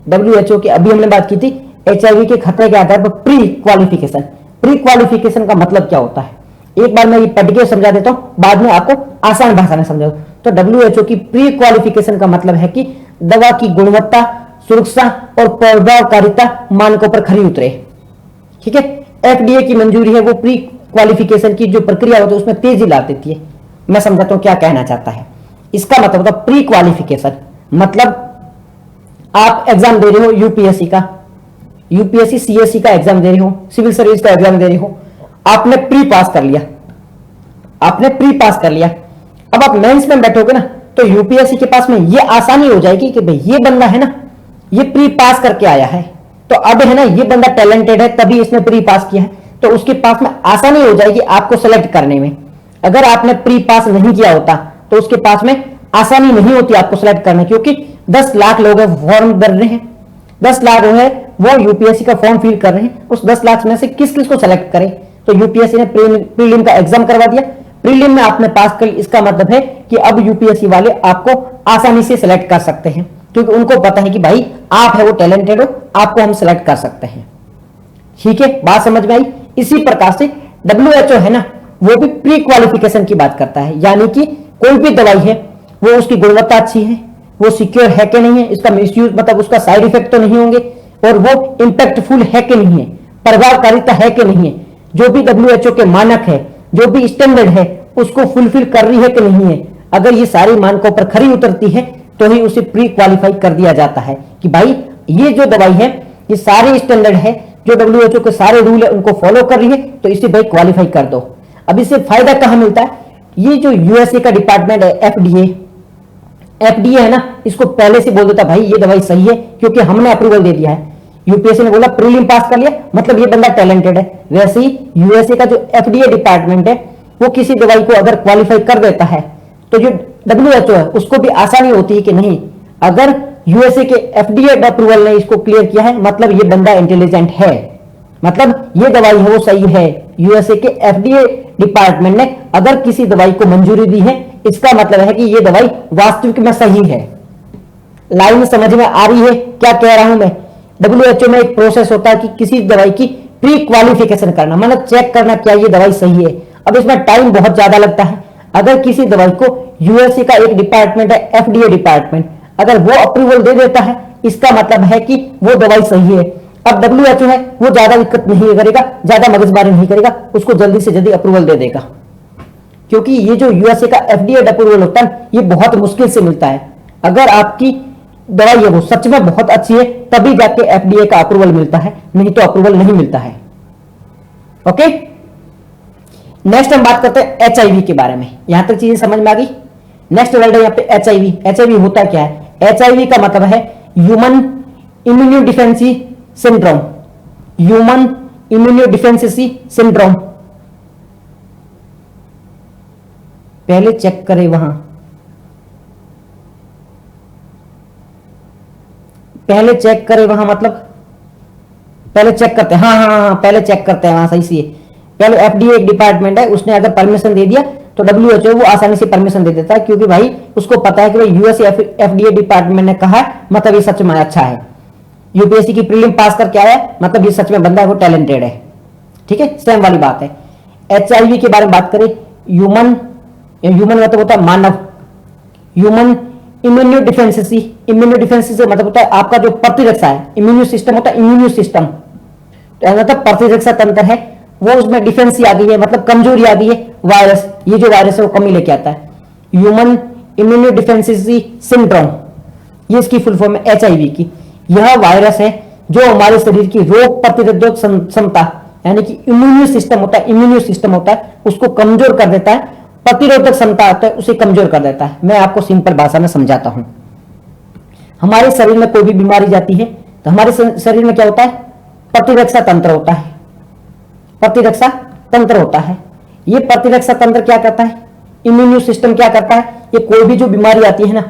डब्ल्यूएचओ की अभी हमने बात की थी एचआईवी के खतरे के आधार पर प्री क्वालिफिकेशन। प्री क्वालिफिकेशन का मतलब क्या होता है, एक बार मैं ये पढ़ के समझा देता हूं, बाद में आपको आसान भाषा में समझाऊं। तो डब्ल्यूएचओ की प्री क्वालिफिकेशन का मतलब है कि दवा की गुणवत्ता, सुरक्षा और प्रभावकारिता मानकों पर खरी उतरे, ठीक है। एफडीए की मंजूरी है वो प्री क्वालिफिकेशन की जो प्रक्रिया होती है उसमें तेजी ला देती है। मैं समझाता हूं क्या कहना चाहता है। इसका मतलब होता है प्री क्वालिफिकेशन, मतलब आप एग्जाम दे रहे हो यूपीएससी का, यूपीएससी सीएससी का एग्जाम दे रहे हो, सिविल सर्विस का एग्जाम दे रहे हो, आपने प्री पास कर लिया, आपने प्री पास कर लिया। अब आप मेंस में बैठोगे ना, तो यूपीएससी के पास में ये आसानी हो जाएगी कि भाई ये बंदा है ना, ये प्री पास करके आया है, तो अब है ना ये बंदा टैलेंटेड है तभी इसने प्री पास किया है, तो उसके पास में आसानी हो जाएगी आपको सेलेक्ट करने में। अगर आपने प्री पास नहीं किया होता तो उसके पास में आसानी नहीं होती आपको सेलेक्ट करने, क्योंकि 10 लाख लोग फॉर्म भर रहे हैं, 10 लाख लोग हैं वो यूपीएससी का फॉर्म फिल कर रहे हैं, उस 10 लाख में से किस किस को सेलेक्ट करें। तो यूपीएससी ने प्रीलिम का एग्जाम करवा दिया, प्रीलिम में आपने पास कर, इसका मतलब है कि अब यूपीएससी वाले आपको आसानी से सिलेक्ट कर सकते हैं, क्योंकि उनको पता है कि भाई आप है वो टैलेंटेड हो, आपको हम सिलेक्ट कर सकते हैं, ठीक है। बात समझ में आई। इसी प्रकार से डब्ल्यूएचओ है ना, वो भी प्री क्वालिफिकेशन की बात करता है, यानी कि कोई भी दवाई है वो उसकी गुणवत्ता अच्छी है, वो सिक्योर है कि नहीं है, इसका मिसयूज मतलब उसका साइड इफेक्ट तो नहीं होंगे, और वो इंपैक्टफुल है कि नहीं है, प्रभावकारिता है कि नहीं है, जो भी WHO के मानक है, जो भी स्टैंडर्ड है उसको फुलफिल कर रही है कि नहीं है। अगर ये सारी मानकों पर खरी उतरती है तो ही उसे प्री क्वालिफाई कर दिया जाता है कि भाई ये जो दवाई है ये सारे स्टैंडर्ड है, जो WHO के सारे रूल है उनको फॉलो कर रही है, तो इसे भाई क्वालिफाई कर दो। अब इससे फायदा कहां मिलता है? ये जो यूएसए का डिपार्टमेंट है एफडीए है ना, इसको पहले से बोल देता भाई ये दवाई सही है क्योंकि हमने अप्रूवल दे दिया है। यूपीएससी ने बोला प्रीलिम पास कर लिया मतलब ये बंदा टैलेंटेड है। वैसे ही यूएसए का जो एफडीए डिपार्टमेंट है वो किसी दवाई को अगर क्वालिफाई कर देता है तो जो WHO है उसको भी आसानी होती है कि नहीं, अगर यूएसए के एफडीए अप्रूवल ने इसको क्लियर किया है मतलब ये बंदा इंटेलिजेंट है, मतलब ये दवाई है वो सही है। यूएसए के एफडीए डिपार्टमेंट ने अगर किसी दवाई को मंजूरी दी है इसका मतलब है कि ये दवाई वास्तविक में सही है। लाइन समझ में आ रही है क्या कह रहा हूं मैं? WHO में एक प्रोसेस होता है कि किसी दवाई की प्री क्वालिफिकेशन करना, मतलब चेक करना क्या ये दवाई सही है। अब इसमें टाइम बहुत ज्यादा लगता है। अगर किसी दवाई को यूएसए का एक डिपार्टमेंट है एफडीए डिपार्टमेंट, अगर वो अप्रूवल दे देता है इसका मतलब है कि वो दवाई सही है। अब WHO है वो ज्यादा दिक्कत नहीं करेगा, ज्यादा मगजमारी नहीं करेगा, उसको जल्दी से जल्दी अप्रूवल दे देगा, क्योंकि ये जो यूएसए का एफडीए अप्रूवल होता है ये बहुत मुश्किल से मिलता है। अगर आपकी दवाई है वो सच में बहुत अच्छी है तभी जाके एफडीए का अप्रूवल मिलता है, नहीं तो अप्रूवल नहीं मिलता है। ओके, नेक्स्ट हम बात करते हैं HIV के बारे में। यहां तक चीजें समझ में आ गई। नेक्स्ट वर्ड है यहाँ पे HIV होता क्या है? HIV का मतलब है human immunodeficiency syndrome. Human immunodeficiency syndrome. पहले चेक करें वहां, पहले चेक करें वहां मतलब पहले चेक करते हैं। हाँ, पहले चेक करते हैं वहां सही से। पहले एफडीए एक डिपार्टमेंट है, उसने अगर परमिशन दे दिया तो WHO वो आसानी से परमिशन दे देता है, क्योंकि भाई उसको पता है कि भाई यूएस एफडीए डिपार्टमेंट ने कहा मतलब ये सच में अच्छा है। यूपीएससी की प्रीलिम पास करके आया मतलब ये सच में बंदा है वो टैलेंटेड है। ठीक है, सेम वाली बात है। HIV के बारे में बात करें, ह्यूमन मतलब होता है मानव। ह्यूमन इम्यूनोडिफेंसी से मतलब होता है आपका जो प्रतिरक्षा है, इम्यून सिस्टम होता है, इम्यून सिस्टम तो मतलब प्रतिरक्षा तंत्र है वो उसमें डिफेंस आ गई है, मतलब कमजोरी आ गई है। वायरस, ये जो वायरस है वो कमी लेके आता है। ह्यूमन इम्यूनोडिफेंसी सिंड्रोम, ये इसकी फुल फॉर्म है HIV की। यह वायरस है जो हमारे शरीर की रोग प्रतिरोधक क्षमता यानी कि इम्यून सिस्टम होता है उसको कमजोर कर देता है। प्रतिरोधक क्षमता होता है उसे कमजोर कर देता है। मैं आपको सिंपल भाषा में समझाता हूं। हमारे शरीर में कोई भी बीमारी जाती है तो हमारे शरीर में क्या होता है? प्रतिरक्षा तंत्र होता है। प्रतिरक्षा तंत्र होता है। ये प्रतिरक्षा तंत्र क्या करता है? इम्यून सिस्टम क्या करता है? ये कोई भी जो बीमारी आती है ना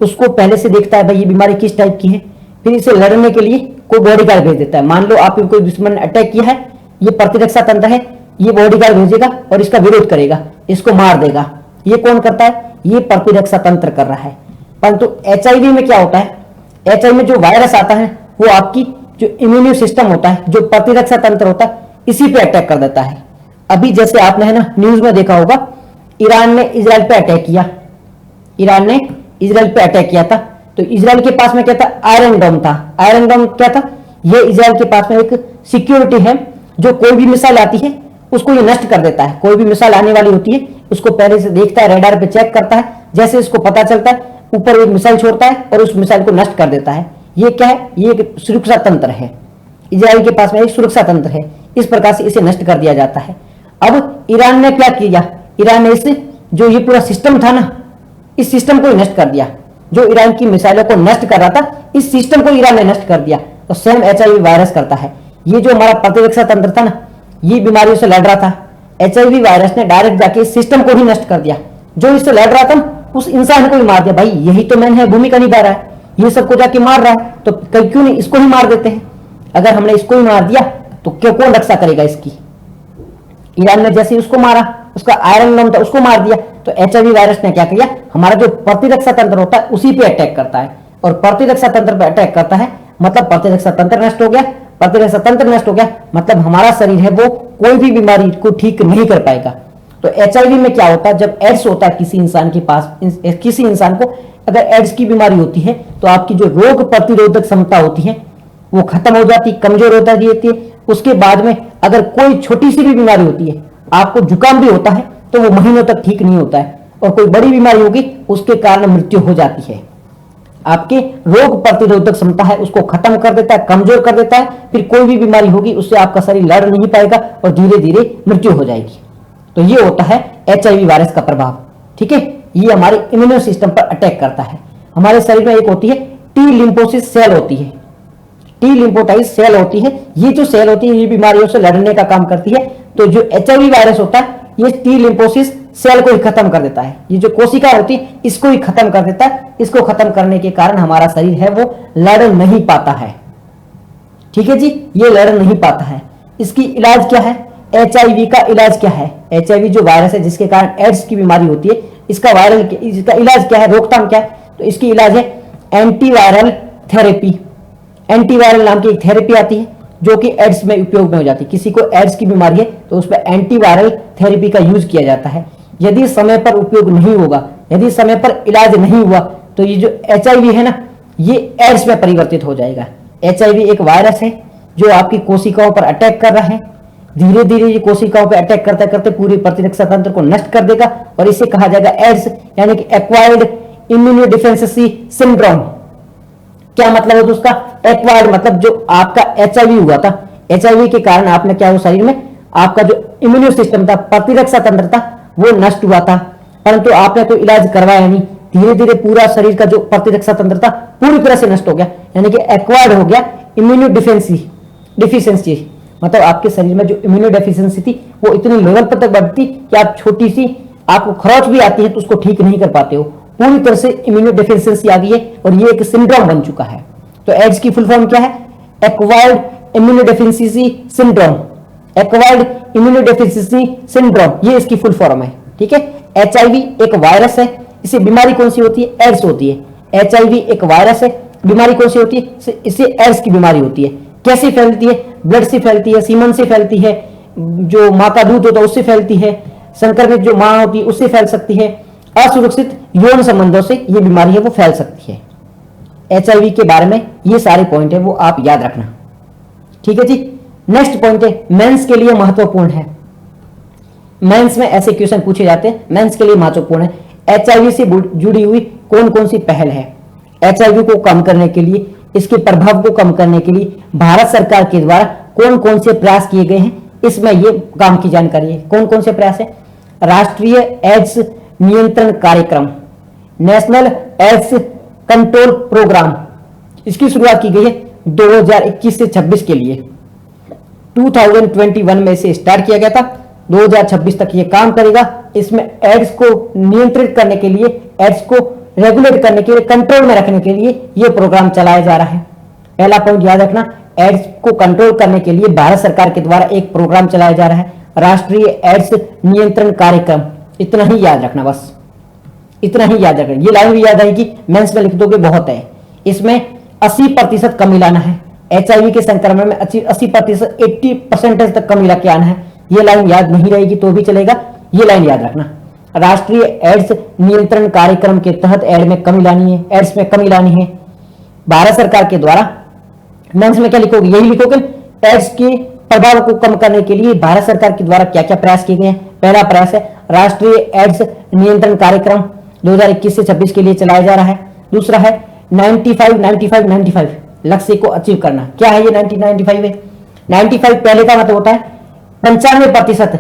उसको पहले से देखता है भाई ये बीमारी किस टाइप की है, फिर इसे लड़ने के लिए कोई बॉडीगार्ड भेज देता है। मान लो आप कोई दुश्मन ने अटैक किया है, ये प्रतिरक्षा तंत्र है, ये बॉडीगार्ड भेजेगा और इसका विरोध करेगा, इसको मार देगा। ये कौन करता है? ये प्रतिरक्षा तंत्र कर रहा है। परंतु HIV में क्या होता है? HIV में जो वायरस आता है वो आपकी जो इम्यून सिस्टम होता है, जो प्रतिरक्षा तंत्र होता है, इसी पे अटैक कर देता है। अभी जैसे आपने है ना न्यूज में देखा होगा, ईरान ने इजराइल पे अटैक किया। ईरान ने इजराइल पे अटैक किया था तो इजराइल के पास में क्या था? आयरन डोम था। आयरन डोम क्या था? ये इजराइल के पास में एक सिक्योरिटी है जो कोई भी मिसाइल आती है उसको ये नष्ट कर देता है। कोई भी मिसाइल आने वाली होती है उसको पहले से देखता है, रेडार पे चेक करता है, जैसे इसको पता चलता है ऊपर एक मिसाइल छोड़ता है और उस मिसाइल को नष्ट कर देता है। ये क्या है? ये एक सुरक्षा तंत्र है। इजराइल के पास में एक सुरक्षा तंत्र है, इस प्रकार से इसे नष्ट कर दिया जाता है। अब ईरान ने क्या किया? ईरान ने इस जो ये पूरा सिस्टम था ना, इस सिस्टम को नष्ट कर दिया। जो ईरान की मिसाइलों को नष्ट कर रहा था, इस सिस्टम को ईरान ने नष्ट कर दिया। तो सेम HIV वायरस करता है। ये जो हमारा प्रतिरक्षा तंत्र था ना, ये बीमारियों से लड़ रहा था, HIV वायरस ने डायरेक्ट जाके इस सिस्टम को ही नष्ट कर दिया। जो इससे लड़ रहा था उस इंसान को ही मार दिया। भाई यही तो मैन है, भूमिका निभा रहा है, ये सबको जाके मार रहा है, तो क्यों नहीं इसको ही मार देते हैं। अगर हमने इसको ही मार दिया तो क्यों, कौन रक्षा करेगा इसकी? ईरान ने जैसे उसको मारा, उसका आयरन डोम था उसको मार दिया, तो HIV वायरस ने क्या किया? हमारा जो प्रतिरक्षा तंत्र होता है उसी पे अटैक करता है। और प्रतिरक्षा तंत्र पे अटैक करता है मतलब प्रतिरक्षा तंत्र नष्ट हो गया। प्रतिरक्षा तंत्र नष्ट हो गया मतलब हमारा शरीर है वो कोई भी बीमारी को ठीक नहीं कर पाएगा। तो HIV में क्या होता है, जब एड्स होता है किसी इंसान के पास, किसी इंसान को अगर एड्स की बीमारी होती है तो आपकी जो रोग प्रतिरोधक क्षमता होती है वो खत्म हो जाती, कमजोर होता जाती है। उसके बाद में अगर कोई छोटी सी भी बीमारी होती है, आपको जुकाम भी होता है तो वो महीनों तक ठीक नहीं होता है, और कोई बड़ी बीमारी होगी उसके कारण मृत्यु हो जाती है। आपके रोग प्रतिरोधक क्षमता है उसको खत्म कर देता है, कमजोर कर देता है, फिर कोई भी बीमारी होगी उससे आपका शरीर लड़ नहीं पाएगा और धीरे धीरे मृत्यु हो जाएगी। तो ये होता है HIV वायरस का प्रभाव। ठीक है, ये हमारे इम्यूनो सिस्टम पर अटैक करता है। हमारे शरीर में एक होती है टी लिम्फोसिस सेल होती है, टी लिम्फोटाइज सेल होती है। ये जो सेल होती है ये बीमारियों से लड़ने का काम करती है। तो जो HIV वायरस होता है ये टी लिम्फोसिस सेल को ही खत्म कर देता है, ये जो कोशिका होती है इसको ही खत्म कर देता है। इसको खत्म करने के कारण हमारा शरीर है वो लड़ नहीं पाता है। ठीक है जी, ये लड़ नहीं पाता है। इसकी इलाज क्या है, HIV का इलाज क्या है, HIV जो वायरस है जिसके कारण एड्स की बीमारी होती है, इसका इलाज क्या है, रोकथाम क्या है, तो इसकी इलाज है एंटीवायरल थेरेपी। एंटीवायरल नाम की एक थेरेपी आती है जो कि एड्स में उपयोग में हो जाती है। किसी को एड्स की बीमारी है तो उस पर एंटीवायरल थेरेपी का यूज किया जाता है। यदि समय पर उपयोग नहीं होगा, यदि समय पर इलाज नहीं हुआ तो ये जो HIV है ना ये एड्स में परिवर्तित हो जाएगा। HIV एक वायरस है जो आपकी कोशिकाओं पर अटैक कर रहा है। धीरे धीरे ये कोशिकाओं पर अटैक करते करते पूरी प्रतिरक्षा तंत्र को नष्ट कर देगा और इसे कहा जाएगा एड्स, यानी कि एक्वायर्ड इम्यूनोडेफिशिएंसी सिंड्रोम। क्या मतलब है तो उसका, एक्वायर्ड मतलब जो आपका HIV हुआ था, HIV के कारण आपने क्या हुआ, शरीर में आपका जो इम्यूनो सिस्टम था, प्रतिरक्षा तंत्र था वो नष्ट हुआ था, परंतु आपने कोई इलाज करवाया नहीं। धीरे धीरे पूरा शरीर का जो प्रतिरक्षा तंत्र था पूरी तरह से नष्ट हो गया, यानी कि एक्वायर्ड हो गया इम्यूनो डिफिशियंसी। मतलब आपके शरीर में जो इम्यूनो डेफिशिएंसी थी वो इतनी लेवल पर तक बढ़ती कि आप छोटी सी आपको खरोच भी आती है तो उसको ठीक नहीं कर पाते हो। पूरी तरह से इम्यूनो डेफिशिएंसी आ गई है और ये एक सिंड्रोम बन चुका है। तो एड्स की फुल फॉर्म क्या है, acquired immunodeficiency syndrome. Acquired immunodeficiency syndrome ये इसकी फुल फॉर्म है। ठीक है, HIV एक वायरस है, इसे बीमारी कौन सी होती है, एड्स होती है। HIV एक वायरस है, बीमारी कौन सी होती है, इससे एड्स की बीमारी होती है। कैसे फैलती है, ब्लड से फैलती है, सीमन से फैलती है, जो माँ का दूध होता है उससे फैलती है, संक्रमित जो माँ होती है उससे फैल सकती है, असुरक्षित यौन संबंधों से ये बीमारी है वो फैल सकती है। HIV के बारे में ये सारे पॉइंट है वो आप याद रखना। ठीक है जी, नेक्स्ट पॉइंट है मेंस के लिए महत्वपूर्ण है। मेंस में ऐसे क्वेश्चन पूछे जाते हैं, मेंस के लिए महत्वपूर्ण है। HIV से जुड़ी हुई कौन कौन सी पहल है, HIV को कम करने के लिए, इसके प्रभाव को कम करने के लिए भारत सरकार के द्वारा कौन कौन से प्रयास किए गए हैं, इसमें ये काम की जानकारी है। कौन कौन से प्रयास है, राष्ट्रीय एड्स नियंत्रण कार्यक्रम, नेशनल एड्स कंट्रोल प्रोग्राम, इसकी शुरुआत की गई है 2021 से 26 के लिए। 2021 में इसे स्टार्ट किया गया था, 2026 तक ये काम करेगा। इसमें एड्स को नियंत्रित करने के लिए, एड्स को रेगुलेट करने के लिए, कंट्रोल में रखने के लिए ये प्रोग्राम चलाया जा रहा है। पहला पॉइंट याद रखना, एड्स को कंट्रोल करने के लिए भारत सरकार के द्वारा एक प्रोग्राम चलाया जा रहा है, राष्ट्रीय एड्स नियंत्रण कार्यक्रम। इतना ही याद रखना, बस इतना ही याद रखना। ये लाइन भी याद आएगी, मेंस में लिख दोगे बहुत है। इसमें 80% कमी लाना है, HIV के संक्रमण में 80% 80% तक कमी लाके आना है। ये लाइन याद नहीं रहेगी तो भी चलेगा, ये लाइन याद रखना। राष्ट्रीय एड्स नियंत्रण कार्यक्रम के तहत एड में कमी लानी है, एड्स में कमी लानी है भारत सरकार के द्वारा। मेंस में क्या लिखोगे, यही लिखोगे, एड्स के प्रभाव को कम करने के लिए भारत सरकार के द्वारा क्या क्या प्रयास किए गए हैं। पहला प्रयास है राष्ट्रीय एड्स नियंत्रण कार्यक्रम 2021 से 26 के लिए चलाया जा रहा है। दूसरा है 95-95-95 लक्ष्य को अचीव करना। क्या है ये 95 है, 95 पहले का मतलब होता है 95%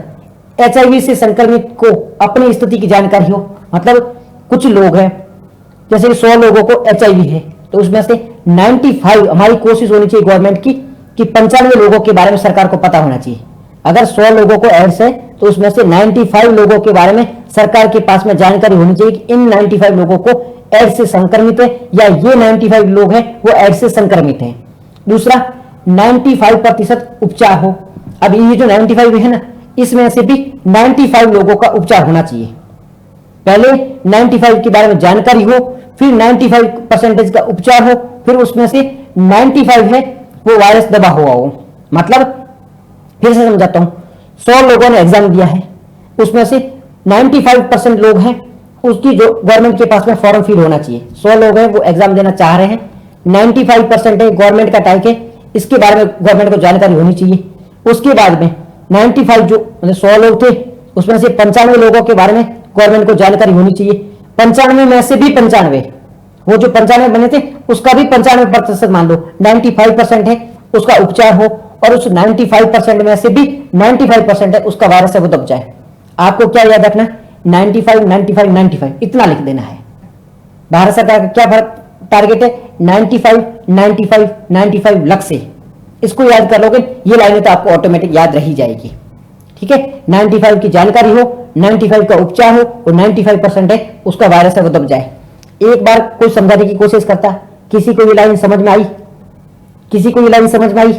HIV से संक्रमित को अपनी स्थिति की जानकारी हो। मतलब कुछ लोग हैं, जैसे 100 लोगों को HIV है तो उसमें से 95, हमारी कोशिश होनी चाहिए गवर्नमेंट की कि 95 लोगों के बारे में सरकार को पता होना चाहिए। अगर 100 लोगों को एड्स है तो उसमें से 95 लोगों के बारे में सरकार के पास में जानकारी होनी चाहिए कि इन 95 लोगों को एड्स से संक्रमित है या ये 95 लोग हैं वो एड्स से संक्रमित हैं। दूसरा 95% उपचार हो। अब ये जो 95 है ना, इसमें से भी 95 लोगों का उपचार होना चाहिए। पहले 95 के बारे में जानकारी हो, फिर 95% का उपचार हो, फिर उसमें से 95 है वो वायरस दबा हुआ हो। मतलब फिर से समझाता हूं, 100 लोगों ने एग्जाम दिया है, उसमें से 95% लोग हैं उसकी जो गवर्नमेंट के पास में फॉर्म फिल होना चाहिए। 100 लोग हैं वो एग्जाम देना चाह रहे हैं, 95% है गवर्नमेंट का टाइप है, इसके बारे में गवर्नमेंट को जानकारी होनी चाहिए। उसके बाद में 95 जो मतलब 100 लोग थे उसमें से 95 लोगों के बारे में गवर्नमेंट को जानकारी होनी चाहिए। 95 में से भी 95, वो जो 95 बने थे उसका भी 95% मान लो 95% है उसका उपचार हो, और उस 95% में से भी 95% है उसका वायरस है वो दब जाए। आपको क्या याद रखना, 95 95 95 इतना लिख देना है। भारत सरकार का क्या टारगेट है, 95 95 95 लक्ष्य, इसको याद कर लोगे ये लाइनें तो आपको ऑटोमेटिक याद रही जाएगी। ठीक है, 95 की जानकारी हो, 95 का उपचार हो और 95% है उसका वायरस है वो दब जाए। एक बार कोई समझाने की कोशिश करता, किसी को ये लाइन समझ में आई, किसी को ये लाइन समझ में आई,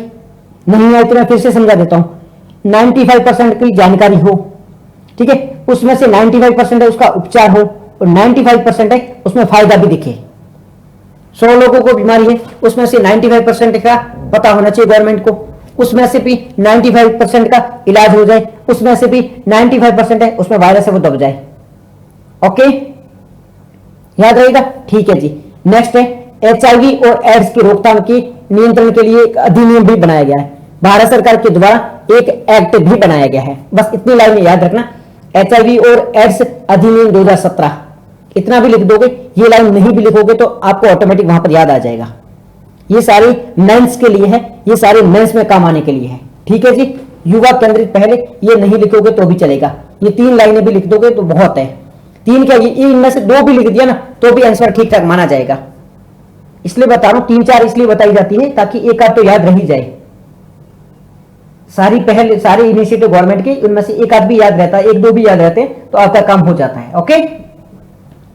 नहीं आई तो मैं फिर से समझा देता हूं। 95% की जानकारी हो, ठीक है, उसमें से 95% है उसका उपचार हो और 95% है उसमें फायदा भी दिखे। 100 लोगों को बीमारी है उसमें से 95% का पता होना चाहिए गवर्नमेंट को, उसमें से भी 95% का इलाज हो जाए, उसमें से भी 95% है उसमें वायरस है वो दब जाए। ओके, याद रहेगा, ठीक है जी। नेक्स्ट है एचआईवी और एड्स की रोकथाम की नियंत्रण के लिए एक अधिनियम भी बनाया गया है, भारत सरकार के द्वारा एक एक्ट भी बनाया गया है। बस इतनी लाइन याद रखना, एचआईवी और एड्स अधिनियम 2017, इतना भी लिख दोगे, ये लाइन नहीं भी लिखोगे तो आपको ऑटोमेटिक वहां पर याद आ जाएगा। ये सारी मेंस के लिए है, ये सारे मेंस में काम आने के लिए है। ठीक है जी, युवा केंद्रित पहले, ये नहीं लिखोगे तो भी चलेगा, ये 3 लाइनें भी लिख दोगे तो बहुत है। 3 क्या, ये इनमें से 2 भी लिख दिया ना तो भी आंसर ठीक ठाक माना जाएगा। इसलिए बता रहा हूं 3-4 इसलिए बताई जाती है ताकि एक आध तो याद रही जाए। सारी पहले सारे इनिशिएटिव गवर्नमेंट के उनमें से एक आध भी याद रहता है, 1-2 भी याद रहते हैं तो आपका काम हो जाता है। ओके,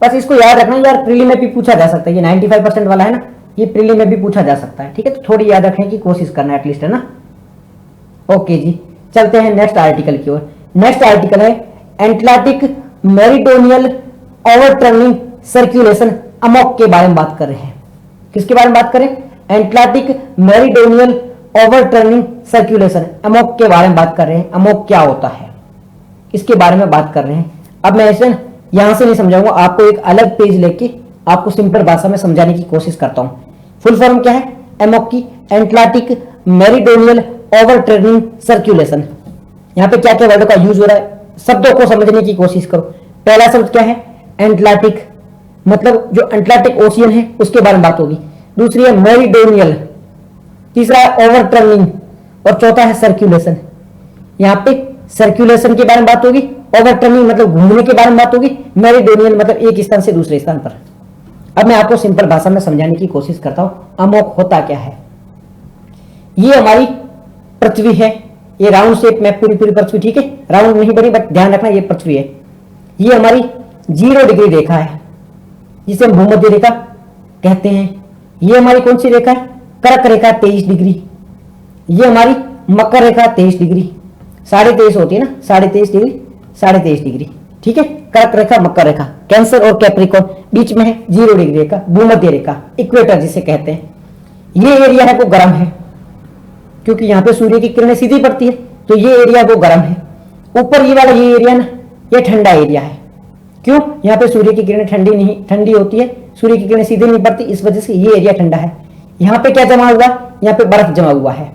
बस इसको याद रखना यार, प्रीलिम में भी पूछा जा सकता है, ये 95% वाला है ना, ये प्रीलिम में भी पूछा जा सकता है। ठीक है, तो थोड़ी याद रखने की कोशिश करना एटलीस्ट, है ना। ओके जी, चलते हैं नेक्स्ट आर्टिकल की ओर। नेक्स्ट आर्टिकल है Atlantic meridional overturning circulation Amok के बारे में बात कर रहे हैं। किसके बारे में बात करें, Atlantic meridional overturning circulation Amok के बारे में बात कर रहे हैं। अमोक क्या होता है इसके बारे में बात कर रहे हैं। अब मैं ऐसे यहां से नहीं समझाऊंगा, आपको एक अलग पेज लेके आपको सिंपल भाषा में समझाने की कोशिश करता हूं। फुल फॉर्म क्या है एमओक की, एटलांटिक मेरीडोनियल ओवरटर्निंग सर्कुलेशन। यहां पे क्या क्या वर्ड का यूज हो रहा है, शब्दों को समझने की कोशिश करो। पहला शब्द क्या है, एटलांटिक, मतलब जो अटलांटिक ओशियन है उसके बारे में बात होगी। दूसरी है मेरीडोनियल, तीसरा है ओवरटर्निंग और चौथा है सर्कुलेशन। यहां पे सर्कुलेशन के बारे में बात होगी, ओवरटर्निंग मतलब घूमने के बारे में बात होगी, मेरीडोनियल मतलब एक स्थान से दूसरे स्थान पर। अब मैं आपको सिंपल भाषा में समझाने की कोशिश करता हूं अमोक होता क्या है। ये हमारी पृथ्वी है, ये राउंड शेप में पूरी पृथ्वी, ठीक है, राउंड नहीं बनी बट ध्यान रखना ये पृथ्वी है। ये हमारी 0 डिग्री रेखा है जिसे हम भूमध्य रेखा कहते हैं। ये हमारी कौन सी रेखा है, कर्क रेखा 23 डिग्री। ये हमारी मकर रेखा 23 डिग्री, 23.5 होती है ना, 23.5 डिग्री 23.5 डिग्री, ठीक है। कर्क रेखा मकर रेखा, कैंसर और कैप्रिकॉर्न बीच में है 0 डिग्री रेखा, भूमध्य रेखा, इक्वेटर जिसे कहते हैं। ये एरिया है वो गर्म है क्योंकि यहां पे सूर्य की किरणें सीधी पड़ती है, तो ये एरिया वो गर्म है। ऊपर ये वाला ये एरिया ना, ये ठंडा एरिया है। क्यों, यहाँ पे सूर्य की किरणें ठंडी होती है, सूर्य की किरणें सीधे नहीं पड़ती, इस वजह से ये एरिया ठंडा है। यहाँ पे क्या जमा हुआ, यहाँ पे बर्फ जमा हुआ है।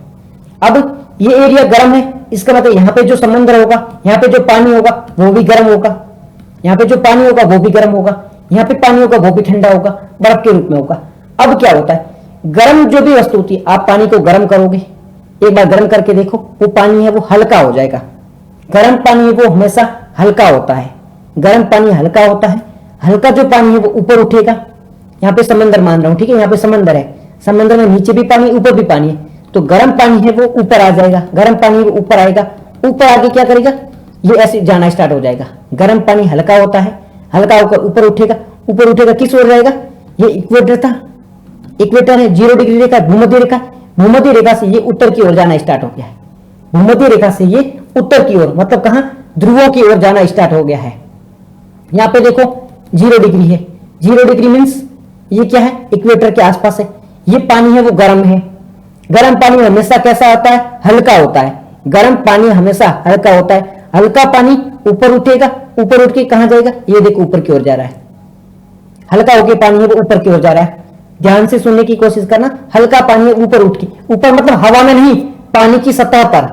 अब ये एरिया गर्म है, इसका मतलब यहाँ पे जो समुद्र होगा, यहाँ पे जो पानी होगा वो भी गर्म होगा, यहाँ पे जो पानी होगा वो भी गर्म होगा, यहाँ पे पानी होगा वो भी ठंडा होगा, बर्फ के रूप में होगा। अब क्या होता है, गर्म जो भी वस्तु होती है, आप पानी को गर्म करोगे, एक बार गर्म करके देखो, वो पानी है वो हल्का हो जाएगा। गर्म पानी है वो हमेशा हल्का होता है, गर्म पानी हल्का होता है। हल्का जो पानी है वो ऊपर उठेगा। यहाँ पे समंदर मान रहा हूं, ठीक है, यहाँ पे समंदर है, समंदर में नीचे भी पानी ऊपर भी पानी है, तो गर्म पानी है वो ऊपर आ जाएगा, गर्म पानी वो ऊपर आएगा, ऊपर आके क्या करेगा, ये ऐसे जाना स्टार्ट हो जाएगा। गर्म पानी हल्का होता है, हल्का होकर ऊपर उठेगा, ऊपर उठेगा किस ओर जाएगा, ये इक्वेटर था, इक्वेटर है, 0 डिग्री रेखा, भूमध्य रेखा, भूमध्य रेखा से ये उत्तर की ओर जाना स्टार्ट हो गया है। भूमध्य रेखा से ये उत्तर की ओर, मतलब कहां, ध्रुवों की ओर जाना स्टार्ट हो गया है। यहां पे देखो 0 डिग्री है, 0 डिग्री मींस ये क्या है, इक्वेटर के आसपास है। ये पानी है वो गर्म है। गर्म पानी हमेशा कैसा होता है, हल्का होता है। गर्म पानी हमेशा हल्का होता है। हल्का पानी ऊपर उठेगा, ऊपर उठ के कहां जाएगा, ये देखो ऊपर की ओर जा रहा है, हल्का होके पानी है वो ऊपर की ओर जा रहा है। ध्यान से सुनने की कोशिश करना, हल्का पानी है ऊपर उठ के, ऊपर मतलब हवा में नहीं, पानी की सतह पर,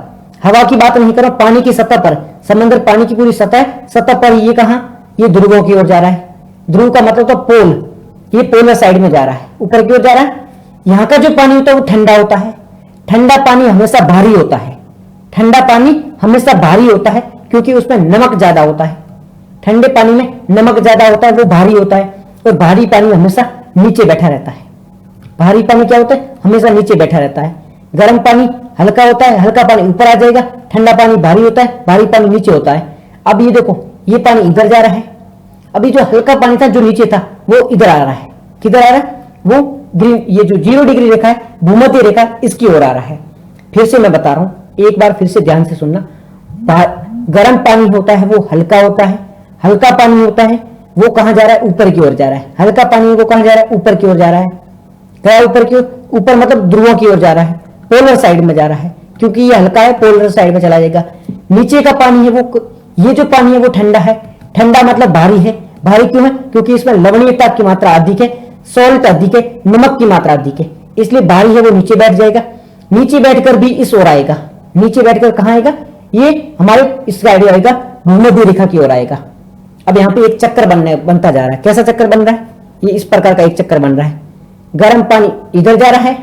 हवा की बात नहीं कर रहा, पानी की सतह पर, समंदर पानी की पूरी सतह पर, ये कहां, ये ध्रुवों की ओर जा रहा है। ध्रुव का मतलब तो पोल, ये पोलर साइड में जा रहा है, ऊपर की ओर जा रहा है। यहां का जो पानी होता है वो ठंडा होता है, ठंडा पानी हमेशा भारी होता है, ठंडा पानी हमेशा भारी होता है क्योंकि उसमें नमक ज्यादा होता है, ठंडे पानी में नमक ज्यादा होता है, वो भारी होता है। और भारी पानी हमेशा नीचे बैठा रहता है, भारी पानी क्या होता है, हमेशा नीचे बैठा रहता है। गर्म पानी हल्का होता है, हल्का पानी ऊपर आ जाएगा, ठंडा पानी भारी होता है, भारी पानी नीचे होता है। अब ये देखो, ये पानी इधर जा रहा है, अभी जो हल्का पानी था जो नीचे था वो इधर आ रहा है, किधर आ रहा है, वो ग्रीन, ये जो 0 डिग्री रेखा है, भूमध्य रेखा, इसकी ओर आ रहा है। फिर से मैं बता रहा हूं, एक बार फिर से ध्यान से सुनना, गर्म पानी होता है वो हल्का होता है, हल्का पानी होता है वो कहां जा रहा है, ऊपर की ओर जा रहा है, हल्का पानी वो कहां जा रहा है, ऊपर की ओर जा रहा है। क्या ऊपर की ओर, ऊपर मतलब ध्रुवों की ओर जा रहा है, पोलर साइड में जा रहा है, क्योंकि ये हल्का है पोलर साइड में चला जाएगा। नीचे का पानी है वो, ये जो पानी है वो ठंडा है, ठंडा मतलब भारी है, भारी क्यों है, क्योंकि इसमें लवणीयता की मात्रा अधिक है, सॉल्ट अधिक है, नमक की मात्रा अधिक है, इसलिए भारी है वो नीचे बैठ जाएगा। नीचे बैठकर भी इस ओर आएगा, नीचे बैठकर कहां आएगा, ये हमारे इस साइड आएगा, भूमध्य रेखा की ओर आएगा। अब यहाँ पे एक चक्कर बनता जा रहा है, कैसा चक्कर बन रहा है, ये इस प्रकार का एक चक्कर बन रहा है। गर्म पानी इधर जा रहा है,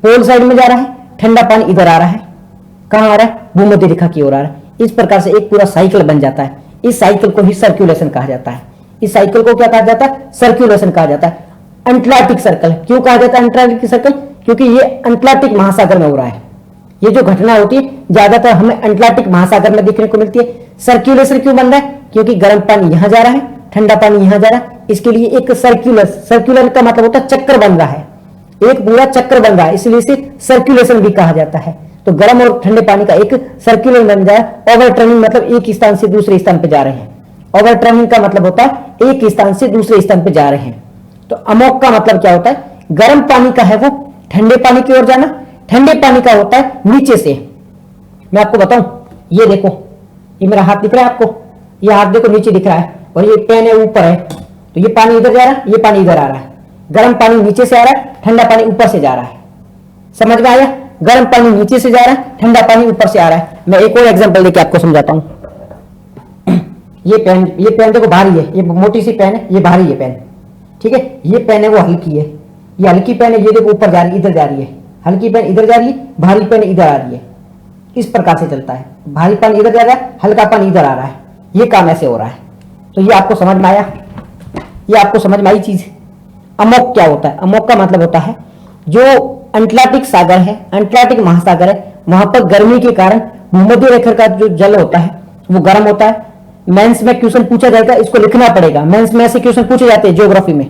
पोल साइड में जा रहा है, ठंडा पानी इधर आ रहा है, कहां आ रहा है, भूमध्य रेखा की ओर आ रहा है। इस प्रकार से एक पूरा साइकिल बन जाता है, इस साइकिल को ही सर्कुलेशन कहा जाता है। इस साइकिल को क्या कहा जाता है, सर्कुलेशन कहा जाता है। अंटार्कटिक सर्कल क्यों कहा जाता है अंटार्कटिक सर्कल, क्योंकि ये अंटार्कटिक महासागर में हो रहा है। ये जो घटना होती है ज्यादातर हमें अंटार्कटिक महासागर में देखने को मिलती है। सर्कुलेशन क्यों बन रहा है, क्योंकि गर्म पानी यहां जा रहा है, ठंडा पानी यहां जा रहा है, इसके लिए एक सर्कुलर का मतलब होता है चक्कर बन रहा है, एक पूरा चक्र बन रहा है, इसलिए इसे सर्कुलेशन भी कहा जाता है। तो गर्म और ठंडे पानी का एक सर्कुलर बन जाए। ओवर टर्निंग मतलब एक स्थान से दूसरे स्थान पे जा रहे हैं, ओवर टर्निंग का मतलब होता है एक स्थान से दूसरे स्थान पे जा रहे हैं। तो अमोक का मतलब क्या होता है, गर्म पानी का है वो ठंडे पानी की ओर जाना, ठंडे पानी का होता है नीचे से। मैं आपको बताऊं, ये देखो, ये मेरा हाथ दिख रहा है आपको, ये हाथ देखो नीचे दिख रहा है और ये पेन है ऊपर है, तो ये पानी इधर जा रहा है, ये पानी इधर आ रहा है। गर्म पानी नीचे से आ रहा है, ठंडा पानी ऊपर से जा रहा है। समझ में आया, गर्म पानी नीचे से जा रहा है, ठंडा पानी ऊपर से आ रहा है। मैं एक और एग्जांपल देके आपको समझाता हूं। ये पेन देखो भारी है, ये मोटी सी पेन है, ये भारी है पेन, ठीक है। ये पेन है वो हल्की है, ये हल्की पेन है, ये देखो ऊपर जा रही है, इधर जा रही है, हल्की पेन इधर जा रही है, भारी पेन इधर आ रही है। इस प्रकार से चलता है, भारी पानी इधर जा रहा है, हल्का पानी इधर आ रहा है, ये काम ऐसे हो रहा है। तो ये आपको समझ में आया, ये आपको समझ में आई चीज। अमोक क्या होता है, अमोक का मतलब होता है जो अंटार्कटिक सागर है, अंटार्कटिक महासागर है, वहां पर गर्मी के कारण भूमध्य रेखा का जो जल होता है वो गर्म होता है। मेंस में क्वेश्चन पूछा जाएगा, इसको लिखना पड़ेगा, मेंस में ऐसे क्वेश्चन पूछे जाते हैं ज्योग्राफी में।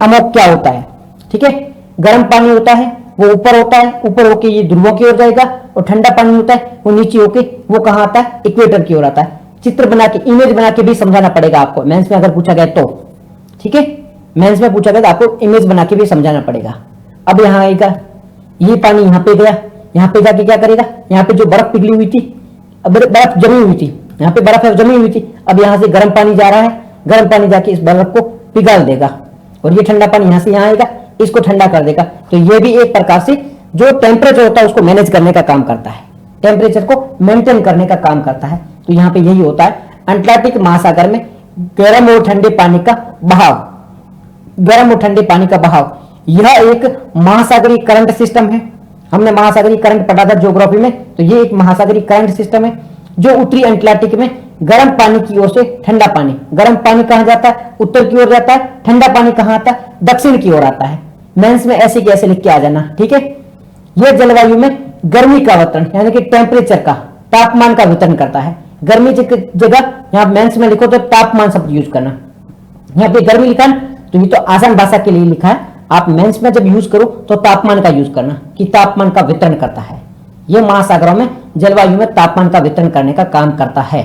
अमोक क्या होता है, ठीक है। गर्म पानी होता है वो ऊपर होता है, ऊपर होके ये ध्रुवों की ओर जाएगा, और ठंडा पानी होता है वो नीचे होके वो कहां आता है, इक्वेटर की ओर आता है। चित्र बना के, इमेज बना के भी समझाना पड़ेगा आपको, मेंस में अगर पूछा गया तो, ठीक है। मेंस में पूछा गया तो आपको इमेज बना के भी समझाना पड़ेगा। अब यहां आएगा, ये पानी यहां पे गया, यहां पे जाके क्या करेगा, यहां पे जो बर्फ पिघली हुई थी, बर्फ जमी हुई थी, यहाँ पे बर्फ जमी हुई थी, अब यहां से गर्म पानी जा रहा है, गर्म पानी जाके इस बर्फ को पिघाल देगा, और ये ठंडा पानी यहां से यहां आएगा, इसको ठंडा कर देगा। तो ये भी एक प्रकार से जो टेम्परेचर होता है उसको मैनेज करने का काम करता है, टेम्परेचर को मेंटेन करने का काम करता है। तो यहाँ पे यही होता है, अंटार्कटिक महासागर में गर्म और ठंडे पानी का बहाव, गर्म और ठंडे पानी का बहाव, यह एक महासागरीय करंट सिस्टम है। हमने महासागरीय करंट पढ़ा था ज्योग्राफी में, तो ये एक महासागरीय करंट सिस्टम है जो उत्तरी अंटार्कटिक में गर्म पानी की ओर से ठंडा पानी, गर्म पानी कहां जाता है, उत्तर की ओर जाता है, ठंडा पानी कहां आता है, दक्षिण की ओर आता है। मेंस में ऐसे कैसे लिख के आ जाना, ठीक है। यह जलवायु में गर्मी का वितरण यानी कि टेम्परेचर का, तापमान का वितरण करता है। गर्मी जगह यहाँ मेंस में लिखो तो तापमान शब्द यूज करना, यहाँ पे गर्मी लिखा ना, तो ये तो आसान भाषा के लिए लिखा है, आप मेंस में जब यूज करो तो तापमान का यूज करना कि तापमान का वितरण करता है। यह महासागरों में जलवायु में तापमान का वितरण करने का काम करता है,